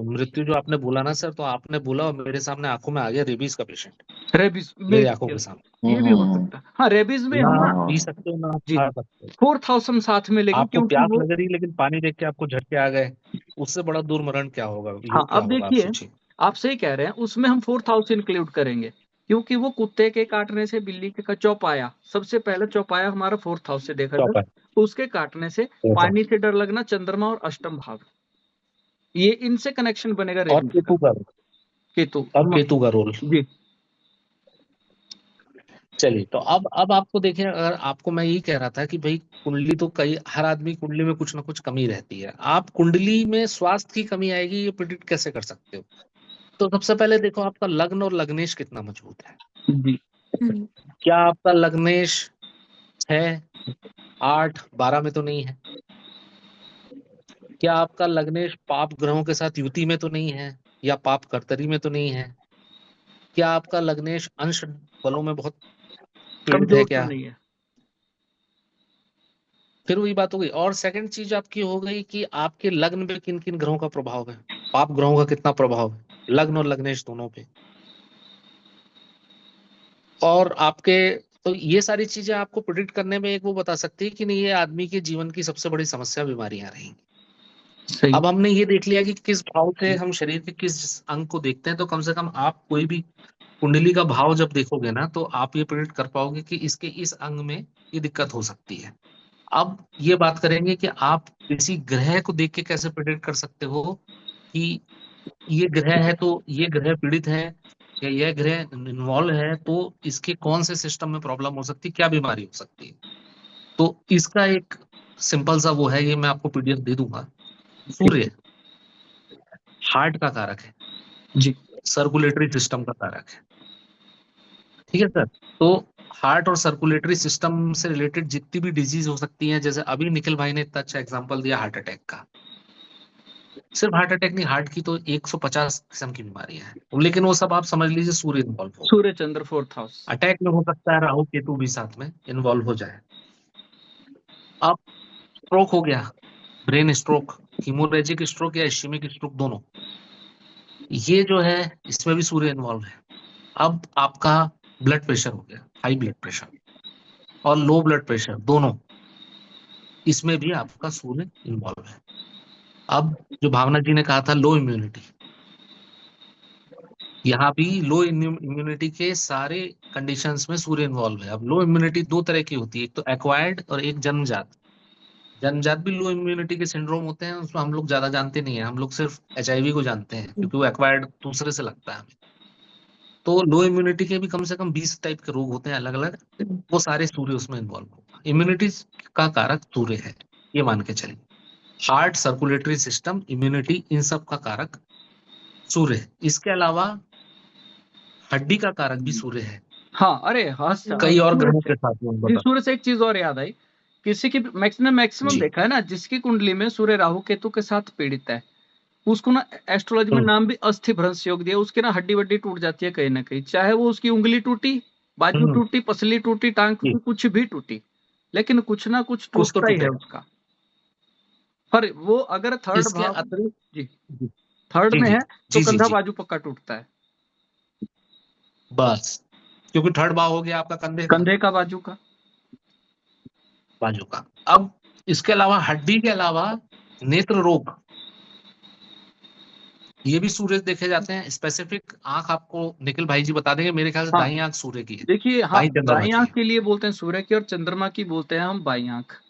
Speaker 1: मृत्यु जो आपने बोला ना सर, तो आपने बोला और मेरे सामने आंखों में आ गया रेबीज का पेशेंट,
Speaker 2: रेबीज
Speaker 1: मेरी आंखों के सामने।
Speaker 2: ये भी हो सकता है। हाँ, रेबीज में हम
Speaker 1: ना
Speaker 2: ना
Speaker 1: आप पी सकते हो ना आप
Speaker 2: जी
Speaker 1: खा सकते हो,
Speaker 2: 4000 साथ में लेंगे,
Speaker 1: आपको
Speaker 2: क्योंकि
Speaker 1: प्यास
Speaker 2: वो
Speaker 1: लग रही लेकिन पानी देख के आपको झटके आ गए, उससे बड़ा दुर्मरण क्या होगा,
Speaker 2: हाँ,
Speaker 1: योग क्या
Speaker 2: अब
Speaker 1: होगा, आप
Speaker 2: देखिए,
Speaker 1: सोचिए।
Speaker 2: आप सही कह रहे हैं, उसमें हम 4000 इंक्लूड करेंगे, क्योंकि वो कुत्ते के काटने से, बिल्ली के चौपाया, सबसे पहले चौपाया हमारा 4000 से देखा
Speaker 1: चौपा
Speaker 2: जाए, उसके काटने से, पानी से डर लगना, चंद्रमा और अष्टम भाव, ये इनसे कनेक्शन बनेगा
Speaker 1: और
Speaker 2: रेबीज
Speaker 1: केतु
Speaker 2: का।
Speaker 1: का,
Speaker 2: केतु
Speaker 1: और केतु का रोल।
Speaker 2: जी
Speaker 1: चलिए, तो अब आपको देखें, अगर आपको मैं यही कह रहा था कि भाई कुंडली तो कई, हर आदमी कुंडली में कुछ ना कुछ कमी रहती है, आप कुंडली में स्वास्थ्य की कमी आएगी ये प्रिडिक्ट कैसे कर सकते हो? तो सबसे पहले देखो आपका लग्न और लग्नेश कितना मजबूत है।
Speaker 2: जी
Speaker 1: क्या आपका लग्नेश 6, 8, 12 में तो नहीं है? क्या आपका लग्नेश पाप ग्रहों के साथ युति में तो नहीं है, या पाप कर्तरी में तो नहीं है? क्या आपका लग्नेश अंश बलों में बहुत पीड़ित है
Speaker 2: कमजोर तो
Speaker 1: क्या?
Speaker 2: नहीं है।
Speaker 1: फिर वही बात हो गई। और सेकंड चीज आपकी हो गई कि आपके लग्न पे किन किन ग्रहों का प्रभाव है, पाप ग्रहों का कितना प्रभाव है लग्न और लग्नेश दोनों पे। और आपके, तो ये सारी चीजें आपको प्रिडिक्ट करने में एक वो बता सकती है कि नहीं, ये आदमी के जीवन की सबसे बड़ी समस्या बीमारियां रहेंगी।
Speaker 2: सही।
Speaker 1: अब हमने ये देख लिया कि किस भाव से हम शरीर के किस अंग को देखते हैं, तो कम से कम आप कोई भी कुंडली का भाव जब देखोगे ना, तो आप ये प्रिडिक्ट कर पाओगे कि इसके इस अंग में ये दिक्कत हो सकती है। अब ये बात करेंगे कि आप किसी ग्रह को देख के कैसे प्रिडिक्ट कर सकते हो कि ये ग्रह है तो ये ग्रह पीड़ित है, या यह ग्रह इन्वॉल्व है तो इसके कौन से सिस्टम में प्रॉब्लम हो सकती है, क्या बीमारी हो सकती है। तो इसका एक सिंपल सा वो है, ये मैं आपको PDF दे दूंगा। सूर्य हार्ट का कारक है
Speaker 2: जी
Speaker 1: सर्कुलेटरी सिस्टम का कारक है, ठीक है सर। तो हार्ट और सर्कुलेटरी सिस्टम से रिलेटेड जितनी भी डिजीज हो सकती हैं, जैसे अभी निखिल भाई ने इतना अच्छा एग्जांपल दिया हार्ट अटैक का, सिर्फ हार्ट अटैक नहीं, हार्ट की तो 150 किस्म की बीमारियां हैं, लेकिन वो सब आप समझ लीजिए सूर्य इन्वॉल्व हो।
Speaker 2: Surya Chandra 4th house.
Speaker 1: Attack में हो सकता है राहु केतु भी साथ में इन्वॉल्व हो जाए। अब स्ट्रोक हो गया, ब्रेन स्ट्रोक, हीमोरेजिक स्ट्रोक या इश्केमिक स्ट्रोक दोनों, ये जो है इसमें भी सूर्य इन्वॉल्व है। अब आपका ब्लड प्रेशर हो गया, हाई ब्लड प्रेशर और लो ब्लड प्रेशर दोनों, इसमें भी आपका सूर्य इन्वॉल्व है। अब जो भावना जी ने कहा था लो इम्यूनिटी, यहाँ भी लो इम्यूनिटी के सारे कंडीशंस में सूर्य इन्वॉल्व है। अब लो इम्यूनिटी दो तरह की होती है, एक तो एक्वायर्ड और एक जन्मजात। जन्मजात भी लो इम्यूनिटी के सिंड्रोम होते हैं, उसमें हम लोग ज्यादा जानते नहीं है, हम लोग सिर्फ HIV को जानते हैं क्योंकि वो एक्वायर्ड दूसरे से लगता है हमें। तो लो इम्यूनिटी के भी कम से कम 20 टाइप के रोग होते हैं अलग अलग, वो सारे सूर्य उसमें इन्वॉल्व होगा। इम्यूनिटी का कारक सूर्य है, ये मान के चलिए। हार्ट, सर्कुलेटरी सिस्टम, इम्यूनिटी, इन सब का कारक सूर्य है। इसके अलावा हड्डी का कारक भी सूर्य है,
Speaker 2: हाँ, अरे हाँ,
Speaker 1: कई और
Speaker 2: सूर्य
Speaker 1: ग्रहों
Speaker 2: से
Speaker 1: के साथ में
Speaker 2: जी,
Speaker 1: बता।
Speaker 2: सूर्य से एक चीज और याद आई, किसी की मैक्सिमम
Speaker 1: जी।
Speaker 2: देखा है ना, जिसकी कुंडली में सूर्य राहु केतु के साथ पीड़ित है, उसको ना एस्ट्रोलॉजी में नाम भी अस्थि भ्रंश योग दिया, उसकी ना हड्डी वड्डी टूट जाती है कहीं ना कहीं, चाहे वो उसकी उंगली टूटी, बाजू
Speaker 1: हम्म,
Speaker 2: टूटी, पसली टूटी, टांग
Speaker 1: जी,
Speaker 2: टूटी, कुछ भी टूटी, लेकिन कुछ ना कुछ
Speaker 1: कुछ तो
Speaker 2: टूटता ही है
Speaker 1: टूटेगा।
Speaker 2: उसका। पर वो अगर थर्ड
Speaker 1: इसके
Speaker 2: भाव
Speaker 1: अतिरिक्त
Speaker 2: जी
Speaker 1: जी
Speaker 2: थर्ड
Speaker 1: जी
Speaker 2: में
Speaker 1: जी
Speaker 2: है तो
Speaker 1: जी जी
Speaker 2: कंधा
Speaker 1: जी,
Speaker 2: बाजू पक्का टूटता है,
Speaker 1: बस, क्योंकि थर्ड भाव हो गया आपका कंधे का,
Speaker 2: कंधे का, बाजू का।
Speaker 1: बाजू का। अब इसके अलावा हड्डी के अलावा नेत्र रोग, ये भी सूर्य देखे जाते हैं। स्पेसिफिक आंख आपको निखिल भाई जी बता देंगे, मेरे ख्याल से
Speaker 2: हाँ,
Speaker 1: दाई आंख सूर्य की है,
Speaker 2: देखिए, हाँ,
Speaker 1: बाई चंद्रमा
Speaker 2: दाई
Speaker 1: की
Speaker 2: आंख
Speaker 1: है,
Speaker 2: के लिए बोलते हैं सूर्य की, और चंद्रमा की बोलते हैं हम बाई आंख।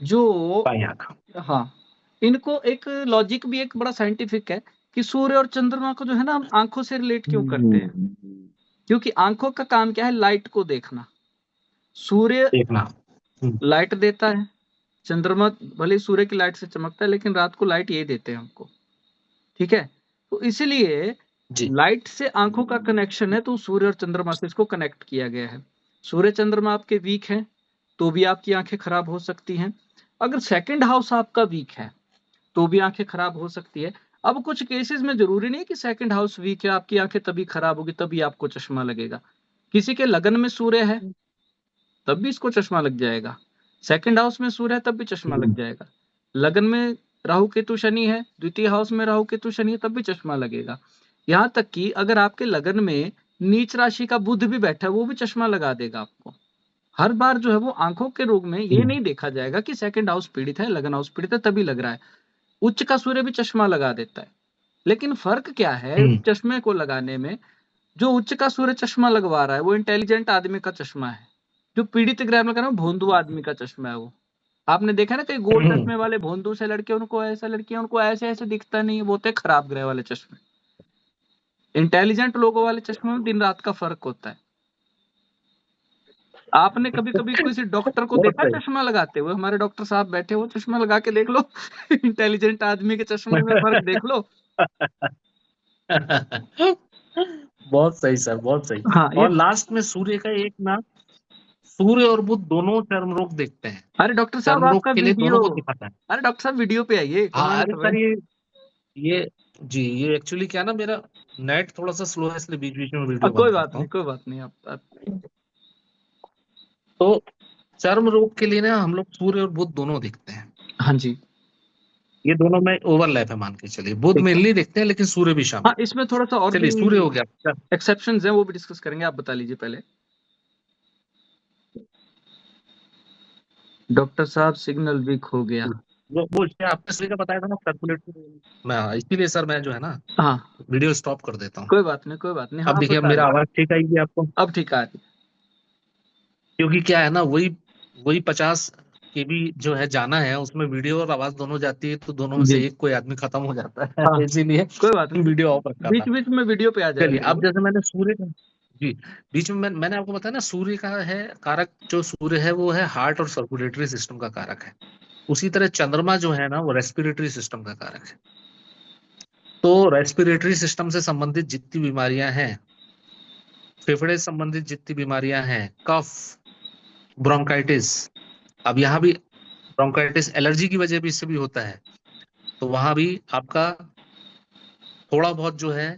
Speaker 2: जो
Speaker 1: बाई आंख।
Speaker 2: हाँ, इनको एक लॉजिक भी एक बड़ा साइंटिफिक है कि सूर्य और चंद्रमा को जो है ना हम आंखों से रिलेट क्यों करते हैं, क्योंकि आंखों का काम क्या है, लाइट को देखना। सूर्य
Speaker 1: देखना।
Speaker 2: लाइट देता है, चंद्रमा भले ही सूर्य की लाइट से चमकता है, लेकिन रात को लाइट ये देते हैं हमको, ठीक है। तो इसलिए
Speaker 1: जी।
Speaker 2: लाइट से आंखों का कनेक्शन है, तो सूर्य और चंद्रमा से इसको कनेक्ट किया गया है। सूर्य चंद्रमा आपके वीक हैं तो भी आपकी आंखें खराब हो सकती हैं। अगर सेकंड हाउस आपका वीक है तो भी आंखें खराब हो सकती है। अब कुछ केसेस में जरूरी नहीं है कि सेकंड हाउस वीक है आपकी आंखें तभी खराब होगी, तभी आपको चश्मा लगेगा। किसी के लगन में सूर्य है तब भी इसको चश्मा लग जाएगा, सेकंड हाउस में सूर्य है तब भी चश्मा लग जाएगा, लगन में राहु केतु शनि है, द्वितीय हाउस में राहु केतु शनि है तब भी चश्मा लगेगा। यहाँ तक कि अगर आपके लगन में नीच राशि का बुध भी बैठा है वो भी चश्मा लगा देगा आपको। हर बार जो है वो आंखों के रोग में ये नहीं देखा जाएगा कि सेकंड हाउस पीड़ित है, लगन हाउस पीड़ित है तभी लग रहा है। उच्च का सूर्य भी चश्मा लगा देता है, लेकिन फर्क क्या है चश्मे को लगाने में। जो उच्च का सूर्य चश्मा लगवा रहा है वो इंटेलिजेंट आदमी का चश्मा है, जो पीड़ित ग्रह में लगा रहा है भोंदू आदमी का चश्मा है। वो आपने देखा ना कई गोल चश्मे वाले भोंदू से लड़के, उनको ऐसा लड़कियां उनको ऐसे ऐसे दिखता नहीं है, वो होते खराब ग्रह वाले चश्मे। इंटेलिजेंट लोगों वाले चश्मे में दिन रात का फर्क होता है। आपने कभी कभी किसी डॉक्टर को देखा चश्मा लगाते हुए? हमारे डॉक्टर साहब बैठे हो, चश्मा लगा के देख लो इंटेलिजेंट आदमी के चश्मे में फर्क देख लो।
Speaker 1: बहुत सही सर, बहुत सही।
Speaker 2: हाँ,
Speaker 1: और लास्ट में सूर्य का एक ना, सूर्य और बुध दोनों चर्म रोग देखते हैं।
Speaker 2: अरे डॉक्टर साहब
Speaker 1: चर्म रोग
Speaker 2: आपका
Speaker 1: के लिए
Speaker 2: वीडियो,
Speaker 1: दोनों को दिखाता है।
Speaker 2: अरे डॉक्टर साहब वीडियो पे आइए।
Speaker 1: हाँ, अरे सर ये जी, ये एक्चुअली क्या ना, मेरा नेट थोड़ा सा स्लो है इसलिए बीच बीच में वीडियो
Speaker 2: कोई
Speaker 1: बंद
Speaker 2: बात
Speaker 1: करता
Speaker 2: नहीं,
Speaker 1: हूँ।
Speaker 2: कोई बात नहीं। आप
Speaker 1: तो चर्म रोग के लिए ना हम लोग सूर्य और बुध दोनों देखते हैं।
Speaker 2: हाँ जी,
Speaker 1: ये दोनों में ओवरलैप है, मान के चलिए। बुध मेनली देखते हैं लेकिन सूर्य भी शामिल।
Speaker 2: हाँ, इसमें थोड़ा सा और
Speaker 1: चलिए, सूर्य हो गया,
Speaker 2: एक्सेप्शंस हैं, वो भी डिस्कस करेंगे। आप बता लीजिए पहले। डॉक्टर साहब सिग्नल वीक हो गया।
Speaker 1: वो आपने सूर्य का बताया था ना, सर्कुलेटरी। मैं इसीलिए सर मैं जो है ना
Speaker 2: हाँ,
Speaker 1: वीडियो स्टॉप कर देता हूँ।
Speaker 2: कोई बात नहीं, कोई बात नहीं। हाँ,
Speaker 1: अब देखिए, अब मेरा आवाज ठीक आएगी आपको?
Speaker 2: अब ठीक आ रही।
Speaker 1: क्योंकि क्या है ना, वही 50 KB जो है जाना है, उसमें वीडियो और आवाज दोनों जाती है, तो दोनों में से एक कोई आदमी खत्म हो जाता है।
Speaker 2: हाँ,
Speaker 1: इसीलिए
Speaker 2: कोई बात नहीं,
Speaker 1: वीडियो ऑफ रखा
Speaker 2: बीच
Speaker 1: था।
Speaker 2: बीच में वीडियो पे आ
Speaker 1: चलिए,
Speaker 2: जाएगा।
Speaker 1: अब जैसे मैंने सूर्य का, जी, बीच में मैंने आपको बताया ना, सूर्य का है कारक, जो सूर्य है वो है हार्ट और सर्कुलेटरी सिस्टम का कारक है। उसी तरह चंद्रमा जो है ना वो रेस्पिरेटरी सिस्टम का कारक है। तो रेस्पिरेटरी सिस्टम से संबंधित जितनी बीमारियां हैं, फेफड़े से संबंधित जितनी बीमारियां हैं, कफ, ब्रोंकाइटिस, अब यहाँ भी ब्रोंकाइटिस एलर्जी की वजह भी इससे भी होता है, तो वहां भी आपका थोड़ा बहुत जो है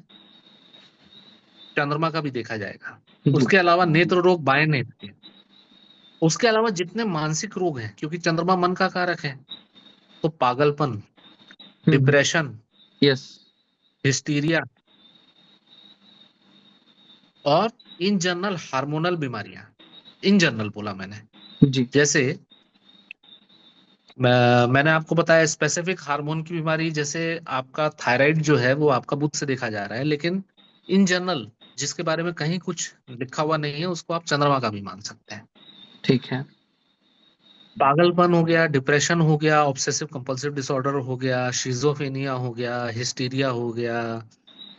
Speaker 1: चंद्रमा का भी देखा जाएगा। उसके अलावा नेत्र रोग, बाएं नेत्र के, उसके अलावा जितने मानसिक रोग हैं, क्योंकि चंद्रमा मन का कारक है, तो पागलपन, डिप्रेशन,
Speaker 2: यस,
Speaker 1: हिस्टीरिया और इन जनरल हार्मोनल बीमारियां, इन जनरल बोला मैंने
Speaker 2: जी,
Speaker 1: जैसे मैंने आपको बताया स्पेसिफिक हार्मोन की बीमारी, जैसे आपका थायराइड जो है वो आपका बुध से देखा जा रहा है, लेकिन इन जनरल जिसके बारे में कहीं कुछ लिखा हुआ नहीं है उसको आप चंद्रमा का भी मान सकते हैं।
Speaker 2: ठीक है।
Speaker 1: पागलपन हो गया, डिप्रेशन हो गया, ऑब्सेसिव कंपल्सिव डिसऑर्डर हो गया, शिजोफ्रेनिया हो गया, हिस्टीरिया हो गया,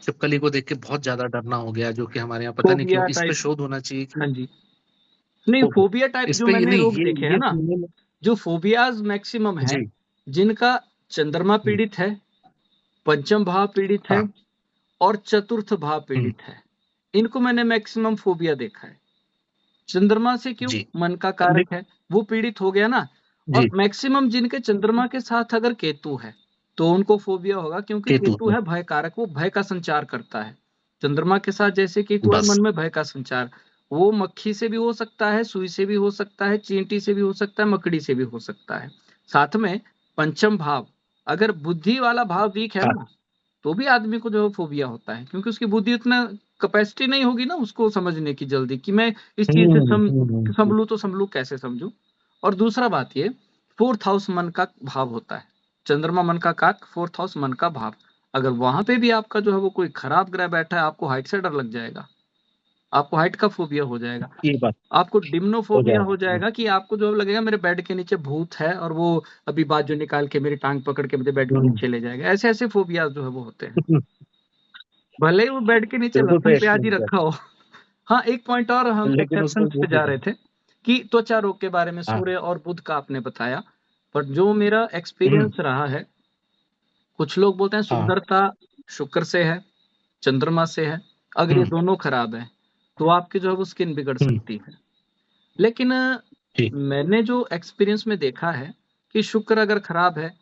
Speaker 1: छिपकली को देख के बहुत ज्यादा डरना हो गया, जो कि हमारे यहाँ पता नहीं क्यों इस पे शोध होना चाहिए कि
Speaker 2: हाँ जी, नहीं, फोबिया टाइप
Speaker 1: इस
Speaker 2: जो
Speaker 1: पे ये
Speaker 2: मैंने
Speaker 1: नहीं,
Speaker 2: रोग देखे हैं ना, जो फोबियाज मैक्सिमम है, जिनका चंद्रमा पीड़ित है, पंचम भाव पीड़ित है और चतुर्थ भाव पीड़ित है, इनको मैंने मैक्सिमम फोबिया देखा है। चंद्रमा से क्यों? मन का कारक है, वो पीड़ित हो गया ना। और मैक्सिमम जिनके चंद्रमा के साथ अगर केतु है तो उनको फोबिया होगा, क्योंकि केतु है भय कारक, वो भय का संचार करता है। चंद्रमा के साथ जैसे केतु है, मन में भय का संचार, वो मक्खी से भी हो सकता है, सुई से भी हो सकता है, चींटी से भी हो सकता है, मकड़ी से भी हो सकता है। साथ में पंचम भाव, अगर बुद्धि वाला भाव वीक है ना, तो भी आदमी को जो है फोबिया होता है, क्योंकि उसकी बुद्धि उतना कैपेसिटी नहीं होगी ना उसको समझने की जल्दी, कि मैं इस चीज से संभलू तो संभलू कैसे समझू। और दूसरा बात ये, फोर्थ हाउस मन का भाव होता है, चंद्रमा मन का कारक, फोर्थ हाउस मन का भाव, अगर वहां पे भी आपका जो है वो कोई खराब ग्रह बैठा है, आपको हाइट से डर लग जाएगा, आपको हाइट का फोबिया हो जाएगा, आपको डिम्नोफोबिया हो जाएगा, कि आपको जो लगेगा मेरे बेड के नीचे भूत है और वो अभी बाजू निकाल के मेरी टांग पकड़ के मुझे बेड के नीचे ले जाएगा। ऐसे ऐसे फोबिया जो है वो होते हैं, भले ही वो बेड के नीचे लहसुन प्याज ही रखा हो। हाँ, एक पॉइंट और हम एक्सेप्शंस पे जा रहे थे कि त्वचा रोग के बारे में सूर्य और बुध का आपने बताया, पर जो मेरा एक्सपीरियंस रहा है, कुछ लोग बोलते हैं सुंदरता शुक्र से है, चंद्रमा से है, अगर ये दोनों खराब है तो आपकी जो है वो स्किन बिगड़ सकती है। लेकिन मैंने जो एक्सपीरियंस में देखा है, कि शुक्र अगर खराब है,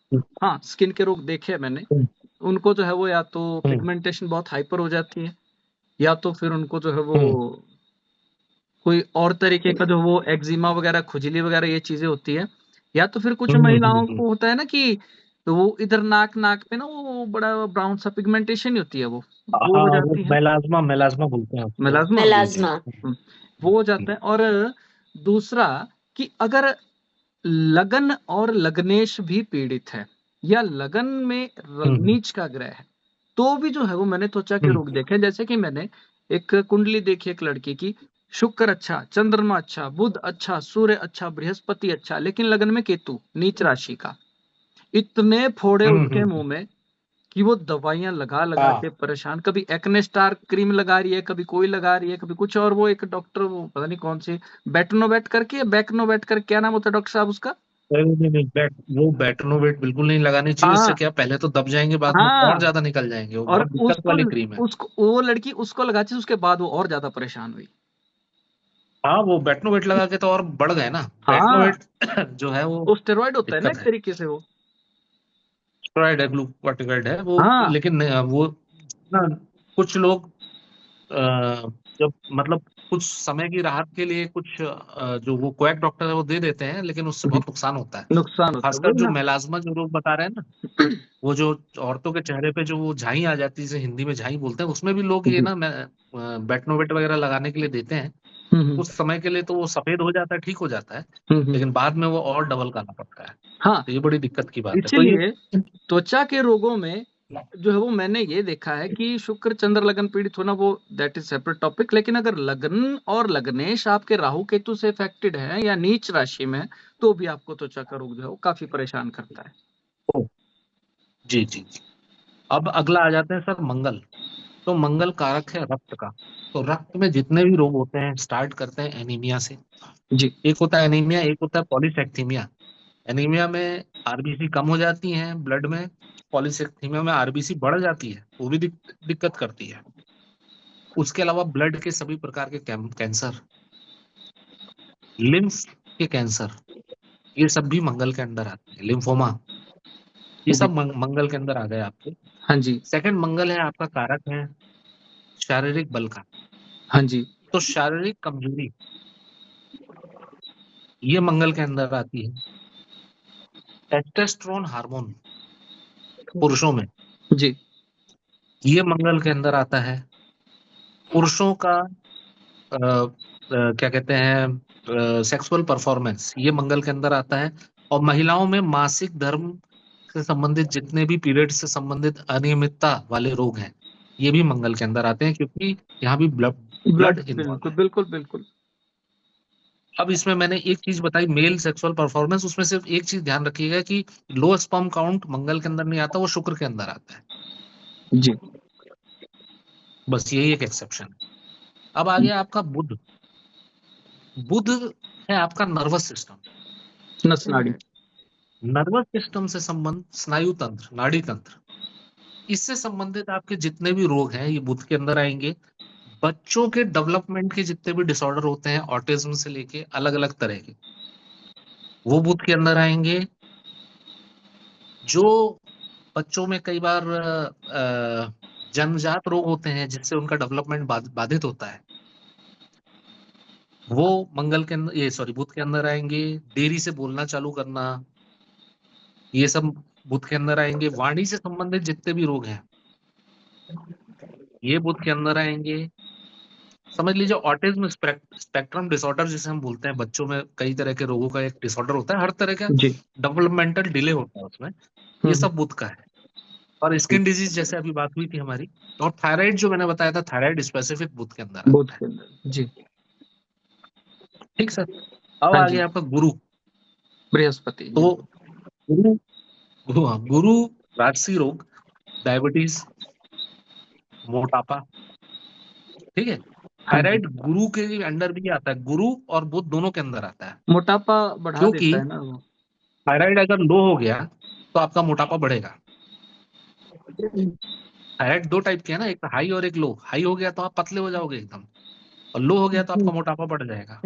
Speaker 2: हाँ स्किन के रोग देखे हैं मैंने, उनको जो है वो या तो पिगमेंटेशन बहुत हाइपर हो जाती है, या तो फिर उनको जो है वो कोई और तरीके का जो वो एक्जिमा वगैरह, खुजली वगैरह ये चीजें होती है, या तो फिर कुछ महिलाओं को होता है ना कि तो वो इधर नाक पे ना वो बड़ा ब्राउन सा पिगमेंटेशन ही होती है, वो हो
Speaker 1: हाँ, वो
Speaker 2: जाती है,
Speaker 1: मेलाज्मा बोलते हैं उसको।
Speaker 2: Melasma
Speaker 3: melasma.
Speaker 2: वो हो जाता है। और दूसरा कि अगर लगन और लग्नेश भी पीड़ित है, या लगन में नीच का ग्रह है, तो भी जो है वो मैंने त्वचा के रोग देखे। जैसे कि मैंने एक कुंडली देखी एक लड़की की, शुक्र अच्छा, चंद्रमा अच्छा, बुध अच्छा, सूर्य अच्छा, बृहस्पति अच्छा, लेकिन लगन में केतु नीच राशि का। इतने फोड़े उसके मुंह में कि वो दवाइयां लगा लगा
Speaker 1: हाँ।
Speaker 2: के परेशान, कभी एक्ने स्टार क्रीम लगा रही है, कभी कोई लगा रही है, कभी कुछ। और वो एक डॉक्टर, वो पता नहीं कौन सी बेटनोवेट करके, बैकनोवेट कर, क्या नाम होता है डॉक्टर साहब उसका?
Speaker 1: नहीं, वो बेटनोवेट बिल्कुल नहीं लगानी चाहिए। उससे
Speaker 2: हाँ
Speaker 1: क्या, पहले तो दब जाएंगे, बाद में और
Speaker 2: हाँ।
Speaker 1: ज्यादा निकल जाएंगे। वो
Speaker 2: और
Speaker 1: बहुत दिक्कत
Speaker 2: उसको
Speaker 1: वाली क्रीम है।
Speaker 2: उसको वो लड़की उसको लगाती थी, उसके बाद वो और ज्यादा परेशान हुई।
Speaker 1: हाँ, वो बेटनोवेट लगा के तो और बढ़ गए ना।
Speaker 2: हाँ,
Speaker 1: बेटनोवेट जो है वो
Speaker 2: वो स्टेरॉइड होता है ना
Speaker 1: दिक्कत
Speaker 2: एक
Speaker 1: है।
Speaker 2: तरीके से वो।
Speaker 1: स्टेरॉइड है, ग्लूकोकॉर्टिकॉइड है वो।
Speaker 2: हाँ
Speaker 1: लेकिन वो ना, कुछ लोग जब मतलब कुछ समय की राहत के लिए कुछ जो वो क्वैक डॉक्टर है वो दे देते हैं, लेकिन उससे बहुत नुकसान होता है।
Speaker 2: नुकसान होता है
Speaker 1: खासकर
Speaker 2: वही
Speaker 1: जो
Speaker 2: ना।
Speaker 1: मेलाज्मा जो लोग बता रहे हैं ना, वो जो औरतों के चेहरे पे जो वो झाई आ जाती है, जिसे हिंदी में झाई बोलते हैं, उसमें भी लोग ये
Speaker 2: जी।
Speaker 1: ना बेटनोवेट वगैरह लगाने के लिए देते हैं।
Speaker 2: हम्म
Speaker 1: कुछ समय के लिए तो वो सफेद हो जाता है, ठीक हो जाता है,
Speaker 2: हम्म।
Speaker 1: लेकिन बाद में वो और डबल करना पड़ता है।
Speaker 2: हाँ,
Speaker 1: तो ये बड़ी दिक्कत की बात है। तो ये
Speaker 2: इसीलिए त्वचा के रोगों में जो है वो मैंने ये देखा है कि शुक्र चंद्र लगन पीड़ित होना, वो दैट इज सेपरेट टॉपिक। लेकिन अगर लगन और लग्नेश आपके राहु केतु से अफेक्टेड है या नीच राशि में, तो भी आपको त्वचा का रोग जो है वो काफी परेशान करता है।
Speaker 1: जी जी जी। अब अगला आ जाते हैं सर, मंगल। तो मंगल कारक है रक्त का। तो रक्त में जितने भी रोग होते हैं, स्टार्ट करते हैं एनीमिया से।
Speaker 2: जी
Speaker 1: एक होता है एनीमिया, एक होता है पॉलीसेक्थीमिया। एनीमिया में आरबीसी कम हो जाती है ब्लड में। पॉलीसेक्थीमिया में आरबीसी बढ़ जाती है, वो भी दिक्कत करती है। उसके अलावा ब्लड के सभी प्रकार के कैंसर, लिम्फ के कैंसर, ये सब भी मंगल के अंदर आते हैं। लिम्फोमा, ये
Speaker 2: जी।
Speaker 1: सब मंगल के अंदर आ गए आपके।
Speaker 2: हाँ जी।
Speaker 1: सेकंड, मंगल है आपका कारक है शारीरिक बल का।
Speaker 2: हाँ जी।
Speaker 1: तो शारीरिक कमजोरी, ये मंगल के अंदर आती है। टेस्टोस्टेरोन हार्मोन पुरुषों में,
Speaker 2: जी।
Speaker 1: ये मंगल के अंदर आता है। पुरुषों का क्या कहते हैं, सेक्सुअल परफॉर्मेंस, ये मंगल के अंदर आता है। और महिलाओं में मासिक धर्म से संबंधित जितने भी पीरियड से संबंधित अनियमितता वाले रोग हैं, ये भी मंगल के अंदर आते हैं, क्योंकि यहाँ भी ब्लड
Speaker 2: ब्लड,
Speaker 1: ब्लड इन्वॉल्व
Speaker 2: बिल्कुल
Speaker 1: है।
Speaker 2: बिल्कुल बिल्कुल।
Speaker 1: अब इसमें मैंने एक चीज बताई, मेल सेक्सुअल परफॉर्मेंस, उसमें सिर्फ एक चीज ध्यान रखिएगा कि लो स्पर्म काउंट मंगल के अंदर नहीं आता, वो शुक्र के अंदर आता है।
Speaker 2: जी।
Speaker 1: बस यही एक एक्सेप्शन है। अब आ गया आपका बुध। बुध है आपका नर्वस सिस्टम।
Speaker 2: नस नाड़ी।
Speaker 1: नर्वस सिस्टम से संबंध, स्नायु तंत्र, नाड़ी तंत्र, इससे संबंधित आपके जितने भी रोग हैं, ये बुध के अंदर आएंगे। बच्चों के डेवलपमेंट के जितने भी डिसऑर्डर होते हैं, ऑटिज्म से लेके अलग अलग तरह के, वो बुध के अंदर आएंगे। जो बच्चों में कई बार जन्मजात रोग होते हैं, जिससे उनका डेवलपमेंट बाधित होता है, वो मंगल के अंदर, ये सॉरी, बुध के अंदर आएंगे। देरी से बोलना चालू करना, ये सब बुध के अंदर आएंगे। वाणी से संबंधित जितने भी रोग हैं, ये बुध के अंदर आएंगे। समझ लीजिए ऑटिज्म स्पेक्ट्रम डिसऑर्डर जिसे हम बोलते हैं, बच्चों में कई तरह के रोगों का एक डिसऑर्डर होता है, हर तरह का
Speaker 2: जी।
Speaker 1: डेवलपमेंटल डिले होता है उसमें, ये सब बुध का है। और स्किन डिजीज जैसे अभी बात हुई थी हमारी, और थायराइड जो मैंने बताया था, थायराइड स्पेसिफिक बुध के अंदर
Speaker 2: बुध
Speaker 1: आता है।
Speaker 2: के अंदर। जी।
Speaker 1: ठीक सर। अब
Speaker 2: हाँ
Speaker 1: आ
Speaker 2: जी।
Speaker 1: गया आपका गुरु।
Speaker 2: बृहस्पति जी।
Speaker 1: तो गुरु, गुरु राजसी रोग, डायबिटीज, मोटापा, ठीक है।
Speaker 2: हाँ जी।
Speaker 1: थायराइड गुरु के अंडर भी आता है, गुरु और बुध दोनों के अंदर आता है।
Speaker 2: मोटापा बढ़ा
Speaker 1: क्योंकि
Speaker 2: देता है ना वो।
Speaker 1: थायराइड अगर लो हो गया तो आपका मोटापा बढ़ेगा। थायराइड दो टाइप के है ना, एक हाई और एक लो। हाई हो गया तो आप पतले हो जाओगे एकदम, और लो हो गया तो आपका मोटापा बढ़ जाएगा।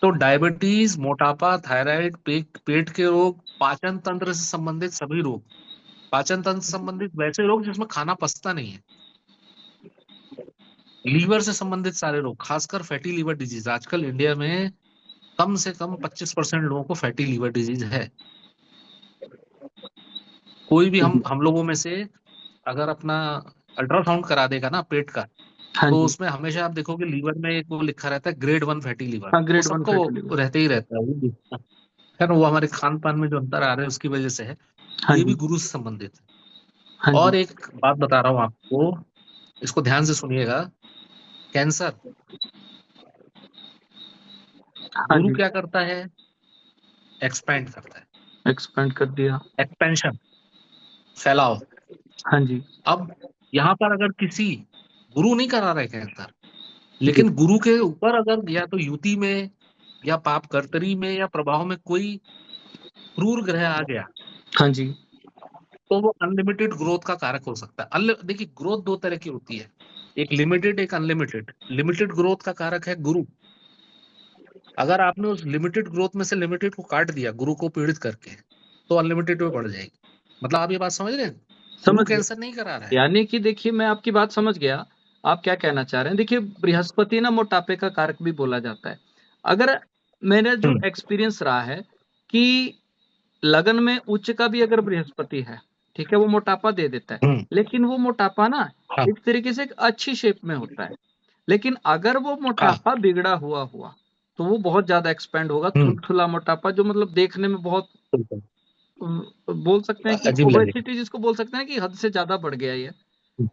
Speaker 1: तो डायबिटीज, मोटापा, थायराइड, पेट के रोग, पाचन तंत्र से संबंधित सभी रोग, पाचन तंत्र से संबंधित वैसे रोग जिसमें खाना पचता नहीं है, लीवर से संबंधित सारे रोग, खासकर फैटी लीवर डिजीज। आजकल इंडिया में कम से कम 25% लोगों को फैटी लीवर डिजीज है। कोई भी हम लोगों में से अगर अपना अल्ट्रासाउंड करा देगा ना पेट का,
Speaker 2: हाँ
Speaker 1: तो
Speaker 2: जी,
Speaker 1: उसमें हमेशा आप देखोगे लीवर में एक वो लिखा रहता है ग्रेड 1 फैटी लीवर।
Speaker 2: हाँ
Speaker 1: वो
Speaker 2: ग्रेड 1
Speaker 1: सबको
Speaker 2: फैटी लिवर।
Speaker 1: रहते ही रहता है वो भी। खैर वो हमारे खान पान में जो अंतर आ रहा है उसकी वजह से है।
Speaker 2: हाँ
Speaker 1: ये
Speaker 2: जी,
Speaker 1: भी गुरु से संबंधित है।
Speaker 2: हाँ जी,
Speaker 1: और एक बात बता रहा हूँ आपको, इसको ध्यान से सुनिएगा। कैंसर,
Speaker 2: हाँ
Speaker 1: गुरु
Speaker 2: जी,
Speaker 1: क्या करता है? एक्सपैंड करता है,
Speaker 2: एक्सपेंड कर दिया।
Speaker 1: एक्सपेंशन, फैलाव।
Speaker 2: हाँ जी,
Speaker 1: अब यहाँ पर अगर किसी गुरु नहीं करा रहे कैंसर,
Speaker 2: जी,
Speaker 1: लेकिन गुरु के ऊपर अगर या तो युति में या पाप कर्तरी में या प्रभाव में कोई क्रूर ग्रह आ गया,
Speaker 2: हाँ जी,
Speaker 1: तो वो अनलिमिटेड ग्रोथ का कारक हो सकता है। देखिए ग्रोथ दो तरह की होती है, एक लिमिटेड, एक अनलिमिटेड। लिमिटेड ग्रोथ का कारक है गुरु। अगर आपने उस लिमिटेड ग्रोथ में से लिमिटेड को काट दिया गुरु को पीड़ित करके, तो अनलिमिटेड में बढ़ जाएगी। मतलब आप ये बात समझ रहे हैं? गुरु
Speaker 2: समझ गया।
Speaker 1: कैंसर नहीं करा रहा है।
Speaker 2: यानी कि देखिए मैं आपकी बात समझ गया, आप क्या कहना चाह रहे हैं। देखिए बृहस्पति ना मोटापे का कारक भी बोला जाता है। अगर मेरा जो
Speaker 1: हम्म,
Speaker 2: एक्सपीरियंस रहा है कि लगन में उच्च का भी अगर बृहस्पति है, ठीक है, वो मोटापा दे देता है,
Speaker 1: हम्म,
Speaker 2: लेकिन वो मोटापा ना
Speaker 1: हाँ,
Speaker 2: एक तरीके से एक अच्छी शेप में होता है। लेकिन अगर वो
Speaker 1: हाँ,
Speaker 2: मोटापा बिगड़ा हुआ तो वो बहुत ज्यादा एक्सपेंड होगा,
Speaker 1: हम्म,
Speaker 2: थुलथुला मोटापा जो मतलब देखने में बहुत
Speaker 1: बिल्कुल,
Speaker 2: बोल सकते हैं कि
Speaker 1: अजीब लगेगा।
Speaker 2: ओबेसिटी जिसको बोल सकते हैं कि हद से ज्यादा बढ़ गया ये,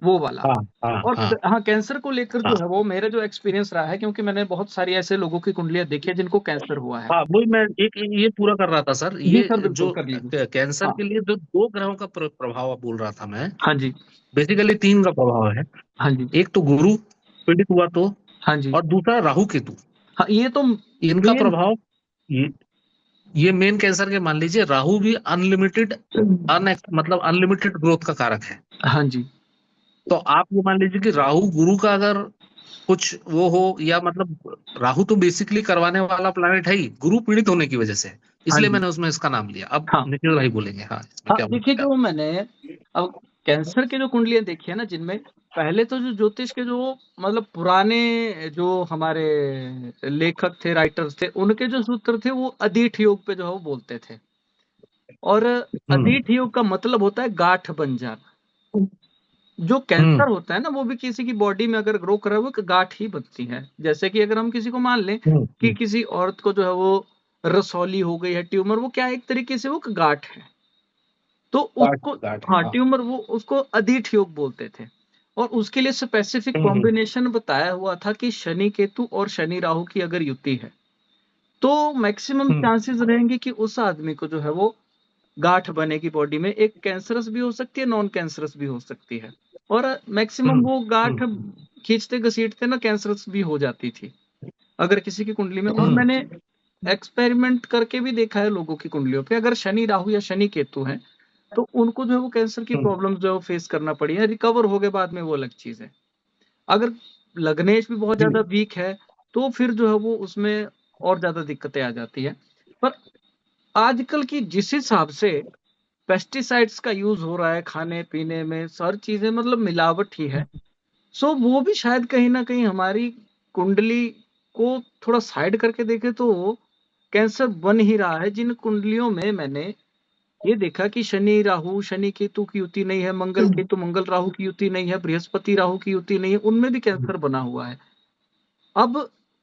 Speaker 2: वो वाला।
Speaker 1: हाँ, हाँ,
Speaker 2: और
Speaker 1: हाँ,
Speaker 2: हाँ, कैंसर को लेकर जो
Speaker 1: हाँ,
Speaker 2: है वो मेरा जो एक्सपीरियंस रहा है, क्योंकि मैंने बहुत सारी ऐसे लोगों की कुंडलियां देखी है जिनको कैंसर हुआ है।
Speaker 1: हाँ, वही मैं एक ये पूरा कर रहा था सर।
Speaker 2: जी
Speaker 1: ये
Speaker 2: सर, बिल्कुल
Speaker 1: जो
Speaker 2: कर लीजिए।
Speaker 1: कैंसर
Speaker 2: हाँ,
Speaker 1: के लिए जो दो ग्रहों का प्रभाव बोल रहा था मैं,
Speaker 2: हाँ जी,
Speaker 1: बेसिकली तीन का प्रभाव है।
Speaker 2: हाँ जी,
Speaker 1: एक तो गुरु पीड़ित हुआ तो,
Speaker 2: हाँ जी,
Speaker 1: और दूसरा राहु केतु।
Speaker 2: हाँ ये तो
Speaker 1: इनका
Speaker 2: मेन।
Speaker 1: प्रभाव, ये ये मेन कैंसर के मान लीजिए। राहु भी अनलिमिटेड, मतलब अनलिमिटेड ग्रोथ का कारक है।
Speaker 2: हाँ जी,
Speaker 1: तो आप ये मान लीजिए कि राहु गुरु का अगर कुछ वो हो, या मतलब राहु तो बेसिकली करवाने वाला प्लैनेट है ही, गुरु पीड़ित होने की वजह से,
Speaker 2: हाँ
Speaker 1: इसलिए
Speaker 2: जी,
Speaker 1: मैंने उसमें इसका नाम लिया। अब
Speaker 2: हाँ,
Speaker 1: निखिल भाई बोलेंगे हाँ इसमें
Speaker 2: हाँ
Speaker 1: क्या
Speaker 2: देखिए
Speaker 1: बोलते हैं
Speaker 2: जो
Speaker 1: आप।
Speaker 2: मैंने अब कैंसर के जो कुंडलियां देखी है ना, जिनमें पहले तो जो ज्योतिष के जो मतलब पुराने जो हमारे लेखक थे, राइटर्स थे, उनके जो सूत्र थे वो अदीठ योग पे जो है वो बोलते थे। और
Speaker 1: हम्म,
Speaker 2: अदीठ योग का मतलब होता है गांठ बन जाना। जो
Speaker 1: हम्म,
Speaker 2: कैंसर होता है ना, वो भी किसी की बॉडी में अगर ग्रो कर रहा है वो एक गांठ ही बनती है। जैसे कि अगर हम किसी को मान लें
Speaker 1: हम्म,
Speaker 2: कि किसी औरत को जो है वो रसौली हो गई है, ट्यूमर, वो क्या है, एक तरीके से वो एक गांठ है। तो
Speaker 1: गाठ
Speaker 2: उसको,
Speaker 1: गाठ है
Speaker 2: हाँ
Speaker 1: हाँ।
Speaker 2: ट्यूमर, वो उसको अधीठ योग बोलते थे। और उसके लिए स्पेसिफिक
Speaker 1: हम्म,
Speaker 2: कॉम्बिनेशन बताया हुआ था कि शनि केतु और शनि राहु की अगर युति है तो मैक्सिमम
Speaker 1: हम्म,
Speaker 2: चांसेस रहेंगे कि उस आदमी को जो है वो गांठ बनेगी बॉडी में। एक कैंसरस भी हो सकती है, नॉन कैंसरस भी हो सकती है। और मैक्सिमम
Speaker 1: हम्म,
Speaker 2: वो गांठ
Speaker 1: हम्म,
Speaker 2: खींचते घसीटते ना कैंसरस भी हो जाती थी अगर किसी की कुंडली में। और
Speaker 1: हम्म,
Speaker 2: मैंने एक्सपेरिमेंट करके भी देखा है लोगों की कुंडलियों पे, अगर शनि राहु या शनि केतु है तो उनको जो है वो कैंसर की
Speaker 1: हम्म,
Speaker 2: प्रॉब्लम जो है वो फेस करना पड़ी है। रिकवर हो गए बाद में, वो अलग चीज है। अगर लग्नेश भी बहुत
Speaker 1: जी,
Speaker 2: ज्यादा वीक है तो फिर जो है वो उसमें और ज्यादा दिक्कतें आ जाती है। पर आजकल की जिस हिसाब से पेस्टिसाइड्स का यूज हो रहा है खाने पीने में, सारी चीजें मतलब मिलावट ही है। सो वो भी शायद कहीं ना कहीं हमारी कुंडली को थोड़ा साइड करके देखे तो कैंसर बन ही रहा है। जिन कुंडलियों में मैंने ये देखा कि शनि राहु शनि केतु की युति नहीं है, मंगल केतु मंगल राहु की युति नहीं है, बृहस्पति राहु की युति नहीं है, उनमें भी कैंसर बना हुआ है। अब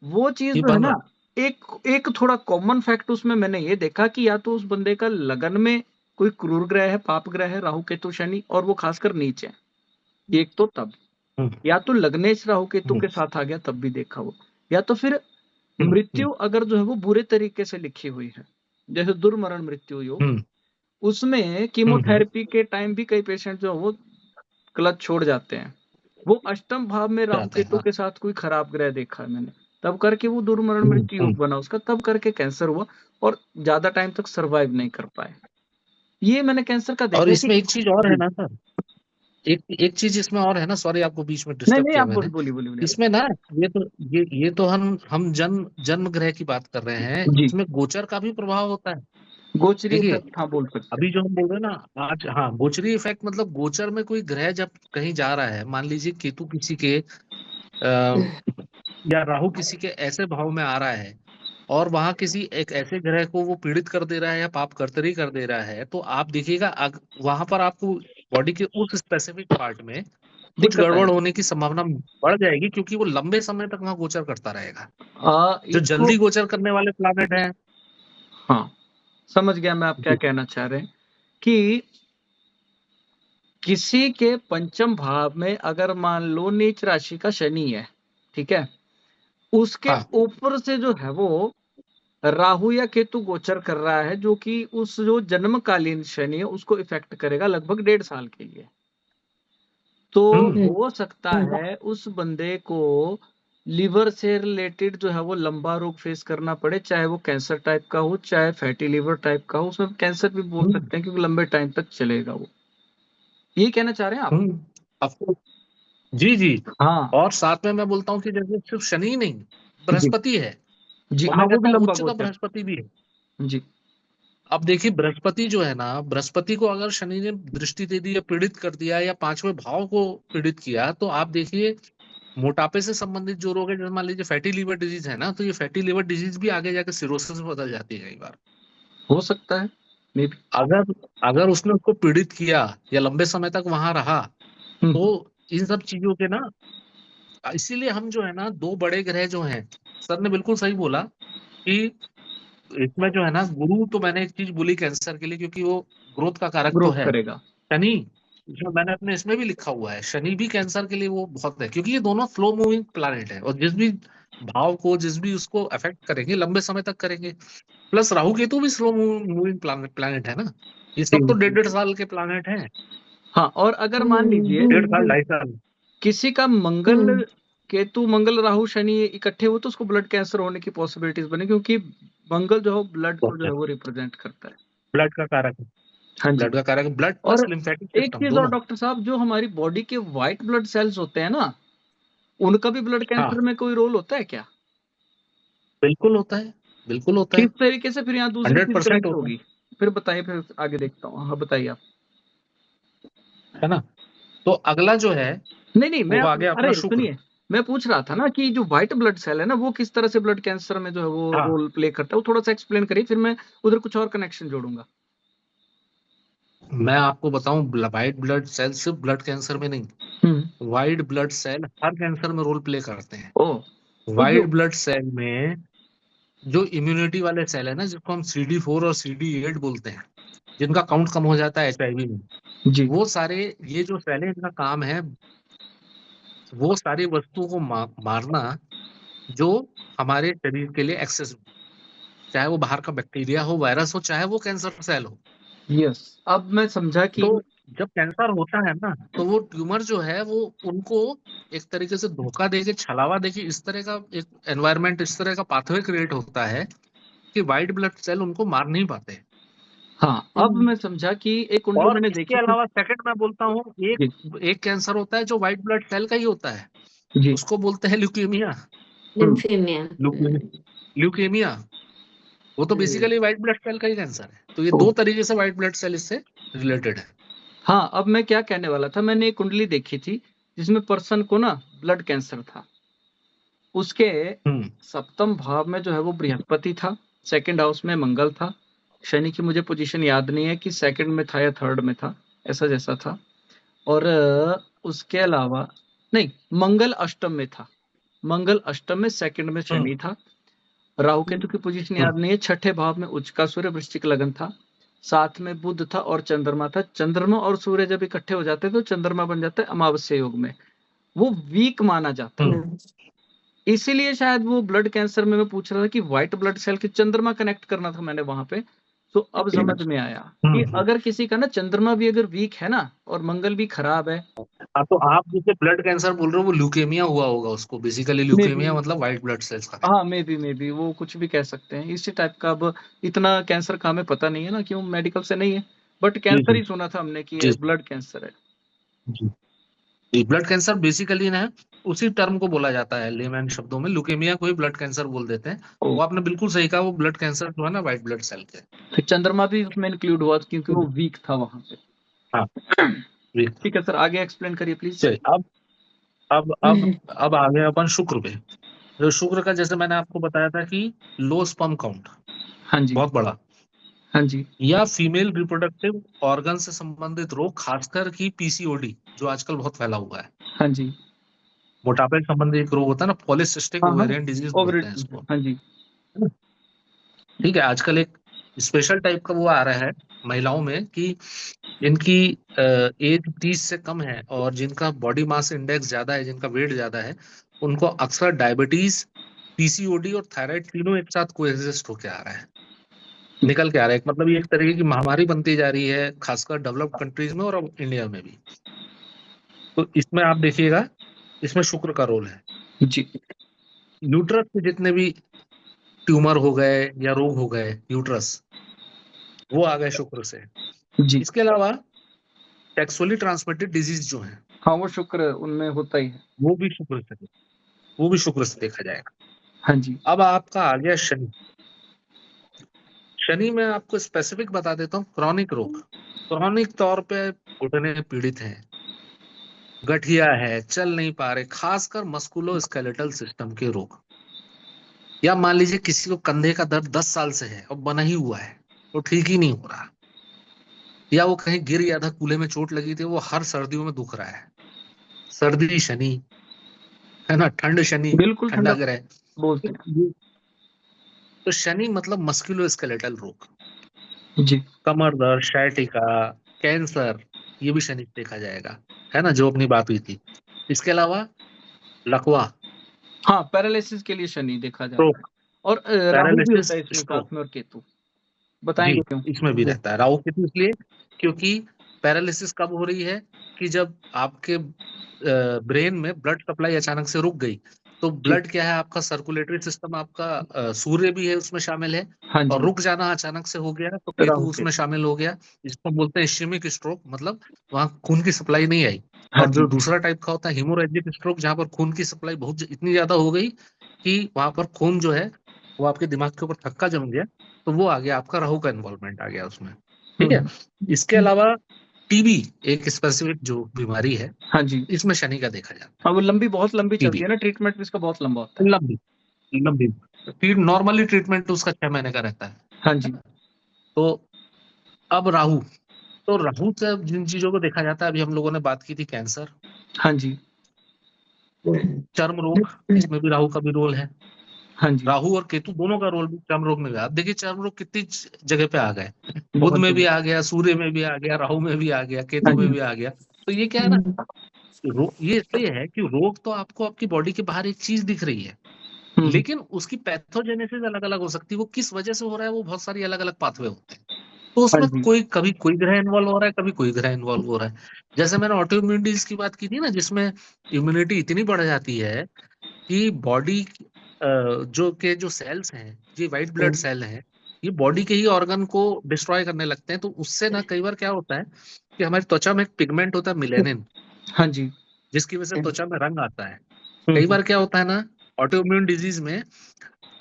Speaker 2: वो चीज
Speaker 1: ये
Speaker 2: जो है
Speaker 1: बन
Speaker 2: ना,
Speaker 1: रहा
Speaker 2: एक एक थोड़ा कॉमन फैक्ट उसमें मैंने ये देखा कि या तो उस बंदे का लगन में कोई क्रूर ग्रह है, पाप ग्रह है, राहु केतु शनि, और वो खासकर नीचे है। एक तो तब,
Speaker 1: है।
Speaker 2: या तो लग्नेश राहु केतु
Speaker 1: हम्म,
Speaker 2: के साथ आ गया तब भी देखा वो, या तो फिर
Speaker 1: हम्म,
Speaker 2: मृत्यु अगर जो है वो बुरे तरीके से लिखी हुई है, जैसे दुर्मरण मृत्यु योग,
Speaker 1: हम्म,
Speaker 2: उसमें
Speaker 1: हम्म,
Speaker 2: कीमोथेरेपी के टाइम भी कई पेशेंट जो है वो क्लच छोड़ जाते हैं। वो अष्टम भाव में राहु
Speaker 1: जाते हैं
Speaker 2: केतु
Speaker 1: हाँ।
Speaker 2: के साथ कोई खराब ग्रह देखा है मैंने, तब करके वो दुर्मरण
Speaker 1: हम्म,
Speaker 2: मृत्यु योग बना उसका, तब करके कैंसर हुआ और ज्यादा टाइम तक सरवाइव नहीं कर पाए। ये मैंने कैंसर का
Speaker 1: और
Speaker 2: देखा है कि
Speaker 1: इसमें एक चीज और है
Speaker 2: जी,
Speaker 1: ना सर, एक चीज इसमें और है ना, सॉरी आपको बीच में
Speaker 2: नहीं
Speaker 1: डिस्टर्ब
Speaker 2: नहीं,
Speaker 1: किया
Speaker 2: आप
Speaker 1: मैंने।
Speaker 2: बोलिए बोलिए बोलिए।
Speaker 1: इसमें ना ये तो हम जन्म जन्म ग्रह की बात कर रहे हैं,
Speaker 2: जी,
Speaker 1: इसमें गोचर का भी प्रभाव होता है।
Speaker 2: गोचरी
Speaker 1: देखिए
Speaker 2: इफेक्ट, हाँ बोल सकते
Speaker 1: अभी जो हम बोल रहे हैं ना आज, हाँ गोचरी इफेक्ट मतलब गोचर में कोई ग्रह जब कहीं जा रहा है, मान लीजिए केतु किसी के या राहु किसी के ऐसे भाव में आ रहा है, और वहां किसी एक ऐसे ग्रह को वो पीड़ित कर दे रहा है या पाप कर्तरी कर दे रहा है, तो आप देखिएगा वहां पर आपको बॉडी के उस स्पेसिफिक पार्ट में कुछ
Speaker 2: दिक्कत
Speaker 1: गड़बड़
Speaker 2: आएगी।
Speaker 1: होने की संभावना बढ़ जाएगी, क्योंकि वो लंबे समय तक वहां गोचर करता रहेगा। जो
Speaker 2: इसको,
Speaker 1: जल्दी गोचर करने वाले प्लैनेट हैं,
Speaker 2: हाँ समझ गया मैं आप क्या
Speaker 1: जी
Speaker 2: कहना चाह रहे हैं, कि किसी के पंचम भाव में अगर मान लो नीच राशि का शनि है, ठीक है, उसके
Speaker 1: हाँ
Speaker 2: ऊपर से जो है वो राहु या केतु गोचर कर रहा है, जो कि उस जो जन्मकालीन शनि है उसको इफेक्ट करेगा लगभग 1.5 साल के लिए। तो
Speaker 1: हम्म
Speaker 2: हो सकता है उस बंदे को लीवर से रिलेटेड जो है वो लंबा रोग फेस करना पड़े, चाहे वो कैंसर टाइप का हो, चाहे फैटी लीवर टाइप का हो, उसमें कैंसर भी बोल
Speaker 1: हम्म
Speaker 2: सकते हैं क्योंकि लंबे टाइम तक चलेगा वो। ये कहना चाह रहे हैं आप?
Speaker 1: आपको, जी जी।
Speaker 2: हाँ
Speaker 1: और साथ में मैं बोलता हूँ कि जैसे सिर्फ शनि ही नहीं,
Speaker 2: जी
Speaker 1: बृहस्पति है,
Speaker 2: जी,
Speaker 1: और
Speaker 2: हाँ
Speaker 1: मैं
Speaker 2: वो भी
Speaker 1: कहता हूँ
Speaker 2: लंबा
Speaker 1: उच्चतम
Speaker 2: गोचर।
Speaker 1: बृहस्पति भी है।
Speaker 2: जी
Speaker 1: अब देखिए बृहस्पति जो है ना, बृहस्पति को अगर शनि ने दृष्टि दे दी या पीड़ित कर दिया या पांचवें भाव को पीड़ित किया, तो आप देखिए मोटापे से संबंधित जो रोग है, जैसे मान लीजिए फैटी लीवर डिजीज है ना, तो ये फैटी लीवर डिजीज भी आगे जाकर सिरोसिस में बदल जाती है कई बार।
Speaker 2: हो सकता है, मे बी।
Speaker 1: अगर अगर उसने उसको पीड़ित किया या लंबे समय तक वहां रहा, तो
Speaker 2: हम्म,
Speaker 1: इन सब चीजों के ना, इसीलिए हम जो है ना, दो बड़े ग्रह जो हैं, सर ने बिल्कुल सही बोला कि इसमें जो है ना, गुरु तो मैंने एक चीज बोली कैंसर के लिए, क्योंकि वो ग्रोथ का कारक तो
Speaker 2: ग्रोथ
Speaker 1: है।
Speaker 2: करेगा।
Speaker 1: शनि, जो मैंने अपने इसमें भी लिखा हुआ है, शनि भी कैंसर के लिए वो बहुत है, क्योंकि ये दोनों स्लो मूविंग प्लैनेट है, और जिस भी भाव को, जिस भी उसको अफेक्ट करेंगे लंबे समय तक करेंगे। प्लस राहु केतु भी स्लो मूविंग प्लैनेट है ना, ये
Speaker 2: जी
Speaker 1: सब तो
Speaker 2: जी
Speaker 1: डेढ़ डेढ़
Speaker 2: जी।
Speaker 1: साल के प्लैनेट हैं।
Speaker 2: हाँ, और अगर मान लीजिए
Speaker 1: 1.5 साल 2.5 साल।
Speaker 2: किसी का मंगल केतु, मंगल राहु शनि इकट्ठे हो तो उसको ब्लड कैंसर होने की पॉसिबिलिटीज बने, क्योंकि मंगल जो है ब्लड को
Speaker 1: बहुत
Speaker 2: जो
Speaker 1: है,
Speaker 2: है वो रिप्रेजेंट करता है।
Speaker 1: ब्लड का कारक है,
Speaker 2: हाँ जी।
Speaker 1: ब्लड का कारक, ब्लड प्लस
Speaker 2: और
Speaker 1: लिम्फेटिक
Speaker 2: एक
Speaker 1: सिस्टम
Speaker 2: चीज और
Speaker 1: दोनों।
Speaker 2: डॉक्टर साहब, जो हमारी बॉडी के व्हाइट ब्लड सेल्स होते हैं ना, उनका भी ब्लड कैंसर
Speaker 1: हाँ
Speaker 2: में कोई रोल होता है क्या?
Speaker 1: बिल्कुल होता है, बिल्कुल होता
Speaker 2: किस
Speaker 1: है,
Speaker 2: तरीके से फिर यहाँ दूसरी चीज
Speaker 1: 100%
Speaker 2: कनेक्ट
Speaker 1: होता
Speaker 2: होगी? फिर बताइए, फिर आगे देखता हूँ। हाँ बताइए आप।
Speaker 1: है ना। तो अगला जो है
Speaker 2: नहीं नहीं, मैं
Speaker 1: वो आ गया अपना
Speaker 2: अरे
Speaker 1: शुक्र।
Speaker 2: सुनिए, मैं पूछ रहा था ना कि जो व्हाइट ब्लड सेल है ना, वो किस तरह से ब्लड कैंसर में जो है वो
Speaker 1: हाँ
Speaker 2: रोल प्ले करता है, वो थोड़ा सा एक्सप्लेन करिए, फिर मैं उधर कुछ और कनेक्शन जोड़ूंगा।
Speaker 1: मैं आपको बताऊं, व्हाइट ब्लड सेल सिर्फ ब्लड कैंसर में नहीं,
Speaker 2: हम्म।
Speaker 1: व्हाइट ब्लड सेल हर कैंसर में रोल प्ले करते हैं।
Speaker 2: ओ, तो
Speaker 1: व्हाइट
Speaker 2: जो,
Speaker 1: ब्लड सेल में जो इम्यूनिटी वाले सेल है ना, जिसको हम CD4 और CD8 बोलते हैं, जिनका काउंट कम हो जाता है HIV में,
Speaker 2: जी
Speaker 1: वो सारे, ये जो सेल है इनका काम है वो सारी वस्तुओं को मारना जो हमारे शरीर के लिए एक्सेस, चाहे वो बाहर का बैक्टीरिया हो, वायरस हो, चाहे वो कैंसर सेल हो।
Speaker 2: यस, अब मैं समझा कि,
Speaker 1: तो जब कैंसर होता है ना, तो वो ट्यूमर जो है वो उनको एक तरीके से धोखा देके, छलावा देके, इस तरह का एक एनवायरनमेंट, इस तरह का पाथवे क्रिएट होता है कि व्हाइट ब्लड सेल उनको मार नहीं पाते।
Speaker 2: हाँ अब मैं समझा कि एक कुंडली
Speaker 1: और
Speaker 2: मैंने
Speaker 1: इसके
Speaker 2: देखी थी।
Speaker 1: अलावा सेकंड मैं बोलता हूँ,
Speaker 2: जी
Speaker 1: एक एक कैंसर होता है जो व्हाइट ब्लड सेल का ही होता है,
Speaker 2: जी।
Speaker 1: उसको बोलते हैं ल्यूकेमिया।
Speaker 2: हम्म,
Speaker 3: लिम्फेमिया।
Speaker 1: ल्यूकेमिया, वो तो
Speaker 2: ए,
Speaker 1: बेसिकली व्हाइट ब्लड सेल का ही कैंसर है। तो ये
Speaker 2: ओ,
Speaker 1: दो तरीके से व्हाइट ब्लड सेल इससे रिलेटेड है।
Speaker 2: हाँ अब मैं क्या कहने वाला था, मैंने एक कुंडली देखी थी जिसमें पर्सन को ना ब्लड कैंसर था। उसके
Speaker 1: हम्म
Speaker 2: सप्तम भाव में जो है वो बृहस्पति था, सेकंड हाउस में मंगल था, शनि की मुझे पोजीशन याद नहीं है कि सेकंड में था या थर्ड में था, ऐसा जैसा था। और उसके अलावा, नहीं, मंगल अष्टम में था, मंगल अष्टम में सेकंड में
Speaker 1: हम्म
Speaker 2: शनि था। राहु केतु की पोजीशन
Speaker 1: हम्म
Speaker 2: याद नहीं है। छठे भाव में उच्च का सूर्य वृश्चिक लगन था, साथ में बुध था और चंद्रमा था। चंद्रमा और सूर्य जब इकट्ठे हो जाते हैं तो चंद्रमा बन जाता है अमावस्या योग में, वो वीक माना जाता है।
Speaker 1: हम्म
Speaker 2: इसीलिए शायद वो ब्लड कैंसर में मैं पूछ रहा था कि व्हाइट ब्लड सेल के चंद्रमा कनेक्ट करना था मैंने वहां पे। तो अब समझ में आया कि
Speaker 1: हम्म।
Speaker 2: अगर किसी का ना चंद्रमा भी अगर वीक है ना और मंगल भी खराब है,
Speaker 1: हाँ, तो आप जिसे ब्लड कैंसर बोल रहे हो वो ल्यूकेमिया हुआ होगा उसको, बेसिकली
Speaker 2: मे बी,
Speaker 1: ल्यूकेमिया मतलब व्हाइट ब्लड सेल्स का।
Speaker 2: हाँ मे बी वो कुछ भी कह सकते हैं इसी टाइप का। अब इतना कैंसर का हमें पता नहीं है ना, क्यों मेडिकल से नहीं है, बट
Speaker 1: जी
Speaker 2: कैंसर
Speaker 1: जी
Speaker 2: ही सुना था हमने कि
Speaker 1: जी
Speaker 2: ब्लड कैंसर है।
Speaker 1: जी, ब्लड कैंसर बेसिकली ना उसी टर्म को बोला जाता है लेमैन शब्दों में, ल्यूकेमिया को ही ब्लड कैंसर बोल देते हैं। वो आपने बिल्कुल सही कहा, वो ब्लड कैंसर जो है ना व्हाइट ब्लड सेल के।
Speaker 2: फिर चंद्रमा भी उसमें इंक्लूड हुआ क्योंकि वो वीक था वहां पे।
Speaker 1: हाँ,
Speaker 2: ठीक है सर, आगे एक्सप्लेन करिए प्लीज।
Speaker 1: चलिए अब आ गए अपन शुक्र पे। जो शुक्र का, जैसे मैंने आपको बताया था कि लो स्पर्म काउंट
Speaker 2: हाँ जी,
Speaker 1: बहुत बड़ा,
Speaker 2: हाँ जी,
Speaker 1: या फीमेल रिप्रोडक्टिव ऑर्गन से संबंधित रोग, खासकर की पीसीओडी जो आजकल बहुत फैला हुआ है।
Speaker 2: हाँ जी,
Speaker 1: मोटापे से संबंधित एक रोग होता है ना, पॉलिसिस्टिक
Speaker 2: हाँ हाँ,
Speaker 1: ओवेरियन डिजीज बोलते हैं इसको।
Speaker 2: हाँ जी,
Speaker 1: है ना? ठीक है, आजकल एक स्पेशल टाइप का वो आ रहा है महिलाओं में कि जिनकी एज 30 से कम है और जिनका बॉडी मास इंडेक्स ज्यादा है, जिनका वेट ज्यादा है, उनको अक्सर डायबिटीज, पीसीओडी और थायराइड तीनों एक साथ कोएग्जिस्ट होके आ रहा है, निकल के आ रहा है। एक मतलब ये एक तरीके की महामारी बनती जा रही है, खासकर डेवलप्ड कंट्रीज में और अब इंडिया में भी। तो इसमें आप देखिएगा, इसमें शुक्र का रोल है।
Speaker 2: जी,
Speaker 1: यूट्रस के जितने भी ट्यूमर हो गए या रोग हो गए यूट्रस, वो आ गए शुक्र से।
Speaker 2: जी,
Speaker 1: इसके अलावा सेक्सुअली ट्रांसमिटेड डिजीज जो है,
Speaker 2: हाँ वो शुक्र उनमें होता ही है।
Speaker 1: वो भी शुक्र से देखा जाएगा।
Speaker 2: हाँ जी,
Speaker 1: अब आपका आ गया शनि। शनि में आपको स्पेसिफिक बता देता हूँ, क्रॉनिक रोग, क्रॉनिक तौर पे घुटने पीड़ित हैं, गठिया है, चल नहीं पा रहे, खासकर मस्कुलो स्केलेटल सिस्टम के रोग। या मान लीजिए किसी को कंधे का दर्द 10 साल से है और बना ही हुआ है, तो ठीक ही नहीं हो रहा, या वो कहीं गिर गया था, कूल्हे में चोट लगी थी, वो हर सर्दियों में दुख रहा है। सर्दी शनि, है ना, ठंड शनि,
Speaker 2: बिल्कुल
Speaker 1: ठंडा
Speaker 2: ठंडा
Speaker 1: ग्रह।
Speaker 2: बोलते हैं।
Speaker 1: तो शनि मतलब मस्कुलो स्केलेटल रोग,
Speaker 2: जी,
Speaker 1: कमर दर्द, sciatica, कैंसर, ये भी शनि से देखा जाएगा, है ना, जो अपनी बात हुई थी। इसके अलावा लकवा,
Speaker 2: हाँ पैरालिसिस के लिए शनि देखा जाता है,
Speaker 1: स्ट्रोक,
Speaker 2: और राहु भी
Speaker 1: पैरालिसिस,
Speaker 2: होता है इसमें
Speaker 1: स्ट्रोक,
Speaker 2: साथ में, और केतु।
Speaker 1: जी,
Speaker 2: बताएंगे क्यों?
Speaker 1: इसमें भी
Speaker 2: जी,
Speaker 1: रहता है राहु केतु, इसलिए क्योंकि पैरालिसिस कब हो रही है कि जब आपके ब्रेन में ब्लड सप्लाई अचानक से रुक गई। तो
Speaker 2: जी,
Speaker 1: ब्लड क्या है, आपका सर्कुलेटरी सिस्टम, आपका सूर्य भी है उसमें शामिल है,
Speaker 2: हाँ
Speaker 1: और
Speaker 2: जी,
Speaker 1: रुक जाना अचानक से हो गया तो केतु
Speaker 2: राहु
Speaker 1: उसमें
Speaker 2: केतु,
Speaker 1: शामिल हो गया। इसको बोलते हैं इश्यमिक स्ट्रोक, मतलब वहां खून की सप्लाई नहीं आई।
Speaker 2: हाँ
Speaker 1: और
Speaker 2: जी,
Speaker 1: जो दूसरा टाइप का होता है हीमोरेजिक स्ट्रोक, जहां पर खून की सप्लाई बहुत इतनी ज्यादा हो गई कि वहां पर खून जो है वो आपके दिमाग के ऊपर थक्का जम गया, तो वो आ गया, आपका राहु का इन्वॉल्वमेंट आ गया उसमें। ठीक है, इसके अलावा टीबी एक स्पेसिफिक जो बीमारी है,
Speaker 2: हाँ जी,
Speaker 1: इसमें शनि का देखा जाता
Speaker 2: हाँ वो बहुत लंबी
Speaker 1: है।
Speaker 2: चलती
Speaker 1: टीबी
Speaker 2: है ना, ट्रीटमेंट भी इसका बहुत लंबा होता है।
Speaker 1: लंबी लंबी नॉर्मली ट्रीटमेंट उसका 6 महीने का रहता
Speaker 2: हाँ
Speaker 1: है
Speaker 2: जी,
Speaker 1: ना? तो अब राहु, तो राहु से अब जिन चीजों को देखा जाता है, अभी हम लोगों ने बात की थी कैंसर,
Speaker 2: हाँ जी,
Speaker 1: चर्म रोग, इसमें भी राहु का भी रोल है।
Speaker 2: हाँ जी,
Speaker 1: राहु और केतु दोनों का रोल भी चर्म रोग में भी। अब देखिए चर्म रोग कितनी जगह पे आ गए, बुध
Speaker 2: बहुत
Speaker 1: में भी
Speaker 2: जगह।
Speaker 1: आ गया, सूर्य में भी आ गया, राहु में भी आ गया,
Speaker 2: हाँ
Speaker 1: केतु में
Speaker 2: जी,
Speaker 1: भी आ गया। तो ये क्या है ना, ये इसलिए है कि रोग तो आपको आपकी बॉडी के बाहर एक चीज दिख रही है, लेकिन उसकी पैथोजेनेसिस अलग अलग हो सकती है, वो किस वजह से हो रहा है, वो बहुत सारी अलग अलग पाथवे होते हैं। तो
Speaker 2: हाँ
Speaker 1: उसमें
Speaker 2: जी,
Speaker 1: कोई कभी कोई ग्रह इन्वॉल्व हो रहा है, कभी कोई ग्रह इन्वॉल्व हो रहा है। जैसे मैंने ऑटो इम्यून डिजीज की बात की थी ना, जिसमें इम्यूनिटी इतनी बढ़ जाती है कि बॉडी जो सेल्स हैं, ये व्हाइट ब्लड सेल हैं, ये बॉडी के ही ऑर्गन को डिस्ट्रॉय करने लगते हैं। तो उससे ना कई बार क्या होता है कि हमारी त्वचा में एक पिगमेंट होता है मिलेनिन,
Speaker 2: हाँ जी,
Speaker 1: जिसकी वजह से त्वचा में रंग आता है। कई
Speaker 2: हम्म,
Speaker 1: बार क्या होता है ना, ऑटो इम्यून डिजीज में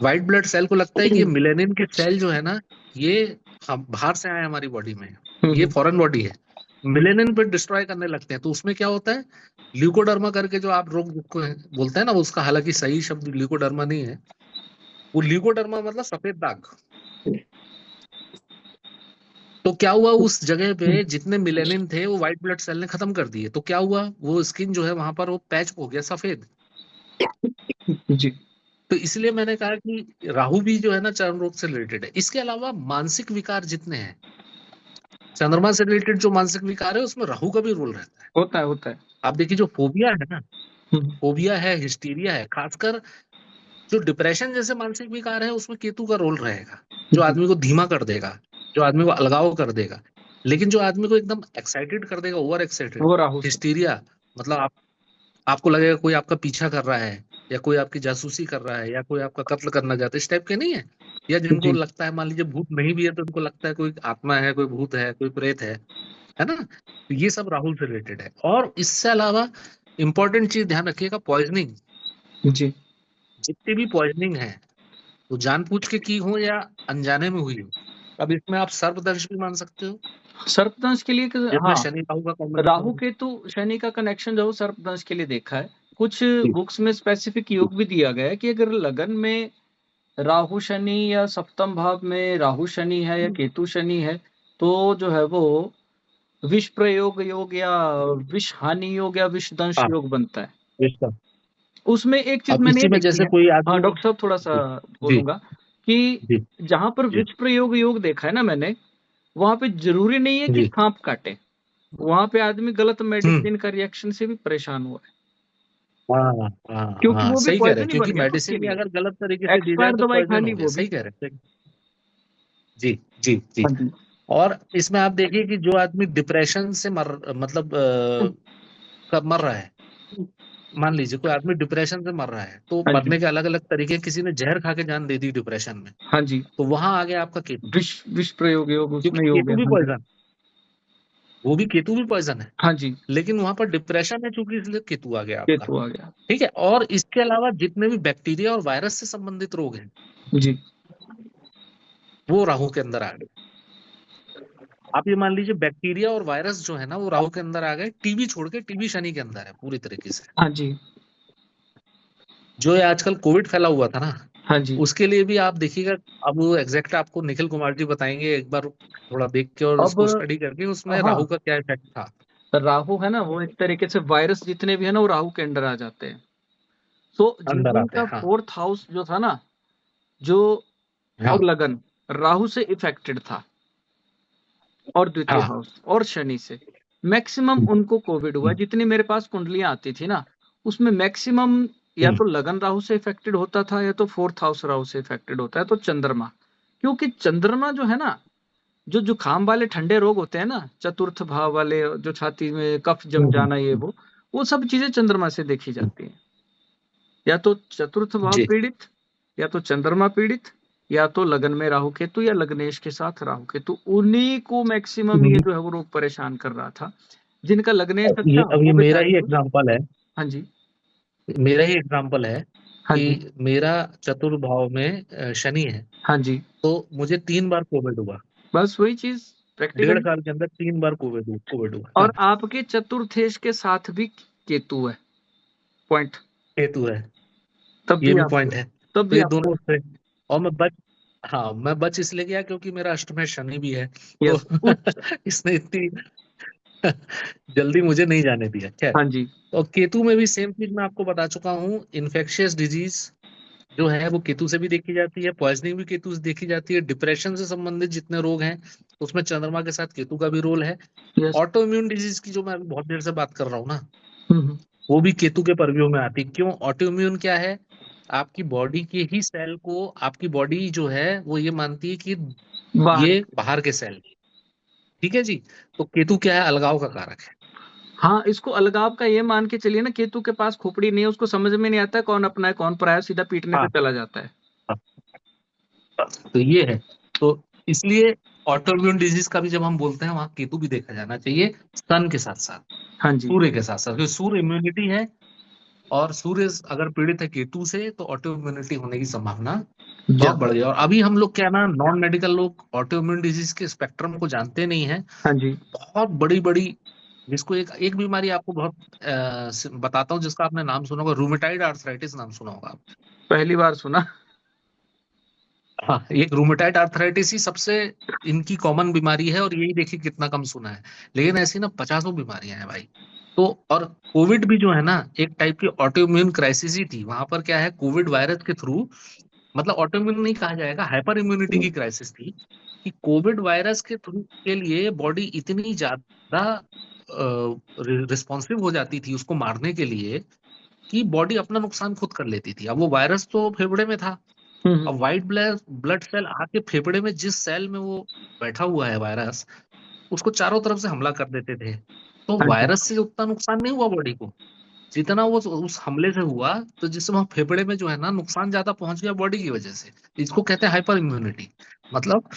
Speaker 1: व्हाइट ब्लड सेल को लगता है कि ये मिलेनिन के सेल जो है ना, ये हम बाहर से आए हमारी बॉडी में, ये फॉरेन बॉडी है, मिलेनिन पे डिस्ट्रॉय करने लगते हैं। तो उसमें क्या होता है, ल्यूकोडर्मा करके जो आप रोग को बोलते हैं ना, वो उसका हालांकि सही शब्द ल्यूकोडर्मा नहीं है, वो ल्यूकोडर्मा मतलब सफेद दाग। तो क्या हुआ, उस जगह पे जितने मिलेनिन थे वो व्हाइट ब्लड सेल ने खत्म कर दिए, तो क्या हुआ, वो स्किन जो है वहां पर वो पैच हो गया सफेद।
Speaker 2: जी,
Speaker 1: तो इसलिए मैंने कहा कि राहु भी जो है ना चर्म रोग से रिलेटेड है। इसके अलावा मानसिक विकार जितने हैं, चंद्रमा से रिलेटेड जो मानसिक विकार है उसमें राहु का भी रोल रहता है।
Speaker 2: होता है, होता है।
Speaker 1: आप देखिए जो फोबिया है ना,
Speaker 2: हम्म,
Speaker 1: फोबिया है, हिस्टीरिया है, खासकर जो डिप्रेशन जैसे मानसिक विकार है, उसमें केतु का रोल रहेगा, जो आदमी को धीमा कर देगा, जो आदमी को अलगाव कर देगा। लेकिन जो आदमी को एकदम एक्साइटेड कर देगा, ओवर एक्साइटेड,
Speaker 2: वो राहु से।
Speaker 1: हिस्टीरिया, मतलब आपको लगेगा कोई आपका पीछा कर रहा है, या कोई आपकी जासूसी कर रहा है, या कोई आपका कत्ल करना चाहता है, इस टाइप के नहीं है। या जिनको
Speaker 2: जी,
Speaker 1: लगता है, मान लीजिए भूत नहीं भी है तो उनको लगता है कोई आत्मा है, कोई भूत है, कोई प्रेत है। है ना। तो ये सब राहु से रिलेटेड है। और इससे अलावा इंपॉर्टेंट चीज ध्यान रखिएगा, पॉइजनिंग।
Speaker 2: जी
Speaker 1: जितनी भी पॉइजनिंग है तो जानबूझ के की हो या अनजाने में हुई हो, अब इसमें आप सर्पदंश भी मान सकते हो,
Speaker 2: सर्पदंश के लिए
Speaker 1: जिसमें
Speaker 2: हाँ,
Speaker 1: शनि राहु का कॉम्बिनेशन
Speaker 2: राहु
Speaker 1: है।
Speaker 2: केतु शनि का कनेक्शन जो सर्पदंश के लिए देखा है। कुछ
Speaker 1: जी।
Speaker 2: बुक्स में स्पेसिफिक योग भी दिया गया है कि अगर लगन में राहु शनि या सप्तम भाव में राहु शनि है या केतु शनि है, तो जो है वो विष प्रयोग योग या विष हानि योग या विष दंश
Speaker 1: हाँ,
Speaker 2: योग बनता है।
Speaker 1: इसका
Speaker 2: उसमें एक चीज
Speaker 1: अब
Speaker 2: मैंने ये
Speaker 1: इसी में
Speaker 2: देखी
Speaker 1: जैसे
Speaker 2: है,
Speaker 1: कोई
Speaker 2: हाँ
Speaker 1: आदमी।
Speaker 2: डॉक्टर साहब थोड़ा सा
Speaker 1: जी जी
Speaker 2: बोलूंगा कि
Speaker 1: जी
Speaker 2: जहां पर
Speaker 1: जी
Speaker 2: विष प्रयोग योग देखा है ना मैंने, वहां पे जरूरी नहीं है कि
Speaker 1: जी।
Speaker 2: सांप काटे, वहां पे आदमी गलत
Speaker 1: हम्म।
Speaker 2: मेडिसिन का रिएक्शन से भी परेशान हुआ है,
Speaker 1: हाँ हाँ
Speaker 2: क्योंकि
Speaker 1: हाँ,
Speaker 2: वो भी
Speaker 1: सही कह रहे हैं,
Speaker 2: पॉइजन ही
Speaker 1: क्योंकि
Speaker 2: बन गया ना उसके
Speaker 1: मेडिसिन भी
Speaker 2: लिए,
Speaker 1: अगर गलत तरीके से दी जाए
Speaker 2: एक्सपायर
Speaker 1: तो
Speaker 2: दवाई खा
Speaker 1: पॉइजन
Speaker 2: ली
Speaker 1: हो गया।
Speaker 2: वो भी।
Speaker 1: सही कह रहे हैं। जी जी जी।
Speaker 2: हाँ जी
Speaker 1: और इसमें आप देखिए कि जो आदमी डिप्रेशन से मतलब कब मर रहा है, मान लीजिए कोई आदमी डिप्रेशन से मर रहा है, तो
Speaker 2: हाँ जी
Speaker 1: मरने के अलग अलग तरीके, किसी ने जहर खा के जान दे दी डिप्रेशन में,
Speaker 2: हाँ जी,
Speaker 1: तो वहां आ गया आपका केतु।
Speaker 2: विष विष प्रयोग योग
Speaker 1: क्योंकि
Speaker 2: उसमें ही हो
Speaker 1: केतु
Speaker 2: गया।
Speaker 1: भी
Speaker 2: हाँ जी
Speaker 1: पॉइजन, वो भी केतु भी पॉइजन है,
Speaker 2: हाँ जी,
Speaker 1: लेकिन वहां पर डिप्रेशन है चूंकि, इसलिए केतु आ गया आपका।
Speaker 2: केतु आ गया।
Speaker 1: ठीक है। और इसके अलावा जितने भी बैक्टीरिया और वायरस से संबंधित रोग हैं,
Speaker 2: जी
Speaker 1: वो राहु के अंदर आ गए। आप ये मान लीजिए बैक्टीरिया और वायरस जो है ना, वो राहु के अंदर आ गए। टीबी छोड़ के, टीबी शनि के अंदर है पूरी तरीके से।
Speaker 2: हाँ जी
Speaker 1: जो ये आजकल कोविड फैला हुआ था ना,
Speaker 2: हाँ जी।
Speaker 1: उसके लिए भी आप देखिएगा। अब वो एग्जैक्ट आपको निखिल कुमार जी बताएंगे, एक बार थोड़ा देख के और
Speaker 2: अब
Speaker 1: उसको स्टडी करके, उसमें
Speaker 2: हाँ,
Speaker 1: राहु का क्या इफेक्ट था।
Speaker 2: राहु है ना, वो एक तरीके से वायरस जितने भी है ना वो राहु के अंडर आ जाते हैं। तो जिन
Speaker 1: अंदर
Speaker 2: जिन
Speaker 1: आते
Speaker 2: का
Speaker 1: हैं, हाँ
Speaker 2: फोर्थ हाउस जो था ना, जो
Speaker 1: हाँ
Speaker 2: और लगन राहु से इफेक्टेड था, और द्वितीय
Speaker 1: हाँ।
Speaker 2: हाउस और शनि से, मैक्सिमम उनको कोविड हुआ।
Speaker 1: हम्म,
Speaker 2: जितनी मेरे पास कुंडलियां आती थी ना, उसमें मैक्सिमम या
Speaker 1: हम्म,
Speaker 2: तो लगन राहु से इफेक्टेड होता था या तो फोर्थ हाउस राहु से इफेक्टेड होता है, तो चंद्रमा। क्योंकि चंद्रमा जो है ना, जो जुकाम वाले ठंडे रोग होते हैं ना, चतुर्थ भाव वाले, जो छाती में कफ जम
Speaker 1: हम्म,
Speaker 2: जाना, ये वो सब चीजें चंद्रमा से देखी जाती हैं। या तो चतुर्थ भाव
Speaker 1: जी।
Speaker 2: पीड़ित, या तो चंद्रमा पीड़ित, या तो लगन में राहु केतु या लग्नेश के साथ राहु केतु, उन्हीं को मैक्सिमम ये जो है वो रोग परेशान कर रहा था। जिनका लग्नेश अच्छा
Speaker 1: अब ये
Speaker 2: वो
Speaker 1: मेरा
Speaker 2: बेचारे
Speaker 1: ही
Speaker 2: खुश।
Speaker 1: एग्जांपल है,
Speaker 2: हाँ जी
Speaker 1: मेरा ही एग्जांपल है
Speaker 2: हाँ
Speaker 1: कि
Speaker 2: जी
Speaker 1: मेरा चतुर्भाव में शनि है,
Speaker 2: हाँ जी,
Speaker 1: तो मुझे 3 बार कोविड हुआ।
Speaker 2: बस वही चीज
Speaker 1: 1.5
Speaker 2: प्रैक्टिकली।
Speaker 1: साल के अंदर 3 बार कोविड हुआ। हाँ,
Speaker 2: और आपके चतुर्थेश के साथ भी केतु है, पॉइंट,
Speaker 1: हेतु है,
Speaker 2: तब
Speaker 1: ये
Speaker 2: भी
Speaker 1: भी
Speaker 2: आपको,
Speaker 1: पॉइंट है।
Speaker 2: तब
Speaker 1: तो
Speaker 2: भी
Speaker 1: ये
Speaker 2: आपको।
Speaker 1: दोनों से, और मैं बच इसलिए गया क्योंकि मेरा अष्टम में शनि भी है, तो
Speaker 2: यस उच्च।
Speaker 1: इसने इतनी जल्दी मुझे नहीं जाने दिया। खैर,
Speaker 2: हाँ जी
Speaker 1: तो केतु में भी सेम चीज मैं आपको बता चुका हूँ। इन्फेक्शियस डिजीज जो है वो केतु से भी देखी जाती है, पॉइजनिंग भी केतु से देखी जाती है, डिप्रेशन से संबंधित जितने रोग हैं उसमें चंद्रमा के साथ केतु का भी रोल है।
Speaker 2: यस।
Speaker 1: ऑटो इम्यून डिजीज की जो मैं अभी बहुत देर से बात कर रहा हूँ ना,
Speaker 2: हम्म,
Speaker 1: वो भी केतु के परव्यू में आती है। क्यों? ऑटो इम्यून क्या है? आपकी बॉडी के ही सेल को, आपकी बॉडी जो है वो ये मानती है कि
Speaker 2: बाहर।
Speaker 1: ये बाहर के सेल। ठीक है जी। तो केतु क्या है? अलगाव का कारक है।
Speaker 2: हाँ, इसको अलगाव का ये मान के चलिए ना, केतु के पास खोपड़ी नहीं है, उसको समझ में नहीं आता है कौन अपना है कौन पराया है, सीधा पीटने पे
Speaker 1: हाँ
Speaker 2: चला जाता है।
Speaker 1: हाँ, तो ये है। तो इसलिए ऑटो इम्यून डिजीज का भी जब हम बोलते हैं, वहां केतु भी देखा जाना चाहिए, सन के साथ साथ,
Speaker 2: हाँ जी
Speaker 1: सूर्य के साथ साथ, क्योंकि सूर्य इम्यूनिटी है, और सूर्य अगर पीड़ित है केतु से, तो ऑटो इम्यूनिटी होने की संभावना बहुत
Speaker 2: ज्यादा।
Speaker 1: बढ़ गई। और अभी हम लोग क्या ना, नॉन मेडिकल लोग ऑटो इम्यून डिजीज के स्पेक्ट्रम को जानते नहीं है।
Speaker 2: हाँ जी
Speaker 1: बहुत बड़ी बड़ी, जिसको एक एक बीमारी आपको बहुत बताता हूँ, जिसका आपने नाम सुना होगा, रूमेटाइड आर्थराइटिस, नाम सुना होगा आपने।
Speaker 2: पहली बार सुना।
Speaker 1: हाँ, एक रूमेटाइड आर्थराइटिस ही सबसे इनकी कॉमन बीमारी है, और यही देखिए कितना कम सुना है। लेकिन ऐसी ना 50 बीमारियां हैं भाई। तो और कोविड भी जो है ना, एक टाइप की ऑटो इम्यून क्राइसिस ही थी। वहां पर क्या है, कोविड वायरस के थ्रू, मतलब ऑटो इम्यून नहीं कहा जाएगा, हाइपर इम्यूनिटी की क्राइसिस थी, कि कोविड वायरस के थ्रू के लिए बॉडी इतनी ज्यादा रिस्पॉन्सिव हो जाती थी उसको मारने के लिए, कि बॉडी अपना नुकसान खुद कर लेती थी। अब वो वायरस तो फेफड़े में था,
Speaker 2: हम्म,
Speaker 1: अब व्हाइट ब्लड ब्लड सेल आके फेफड़े में, जिस सेल में वो बैठा हुआ है वायरस, उसको चारों तरफ से हमला कर देते थे। तो
Speaker 2: हाँ जी
Speaker 1: वायरस से उतना नुकसान नहीं हुआ बॉडी को, जितना वो उस हमले से हुआ। तो जिससे वहां फेफड़े में जो है ना, नुकसान ज्यादा पहुंच गया बॉडी की वजह से। इसको कहते हैं हाइपर इम्यूनिटी। मतलब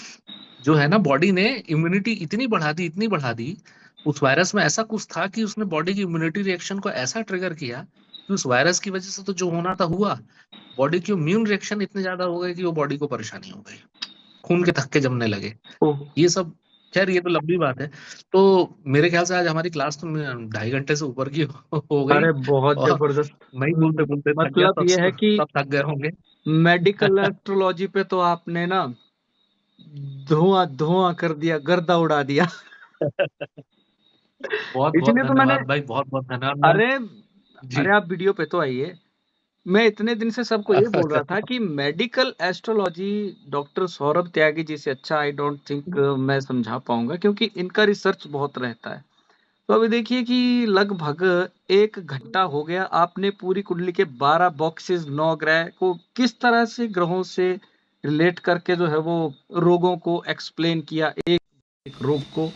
Speaker 1: जो है ना, बॉडी ने इम्यूनिटी इतनी बढ़ा दी, इतनी बढ़ा दी, उस वायरस में ऐसा कुछ था कि उसने बॉडी की इम्यूनिटी रिएक्शन को ऐसा ट्रिगर किया कि उस वायरस की वजह से तो जो होना था हुआ, बॉडी की इम्यून रिएक्शन इतने ज्यादा हो गए कि वो बॉडी को परेशानी हो गई, खून के थक्के जमने लगे।
Speaker 2: ओह
Speaker 1: ये सब खैर ये तो लंबी बात है। तो मेरे ख्याल से आज हमारी क्लास तो 2.5 घंटे से ऊपर की हो गई,
Speaker 2: अरे बहुत
Speaker 1: और
Speaker 2: जबरदस्त।
Speaker 1: मैं ही बोलते बोलते थक गया,
Speaker 2: मतलब ये है कि
Speaker 1: सब थक गए होंगे।
Speaker 2: मेडिकल एस्ट्रोलॉजी पे तो आपने ना धुआं धुआं कर दिया, गर्दा उड़ा दिया।
Speaker 1: बहुत बहुत
Speaker 2: इसलिए तो मैंने
Speaker 1: धन्यवाद भाई, बहुत बहुत धन्यवाद। मैं
Speaker 2: अरे
Speaker 1: जी
Speaker 2: अरे आप वीडियो पे तो आइए। मैं इतने दिन से सबको ये बोल रहा था कि medical astrology doctor Saurabh Tyagi ji से अच्छा आई डोंट थिंक मैं समझा पाऊंगा, क्योंकि इनका रिसर्च बहुत रहता है। तो अभी देखिए कि लगभग 1 घंटा हो गया, आपने पूरी कुंडली के 12 बॉक्सेस 9 ग्रह को किस तरह से ग्रहों से रिलेट करके जो है वो रोगों को एक्सप्लेन किया, एक रोग को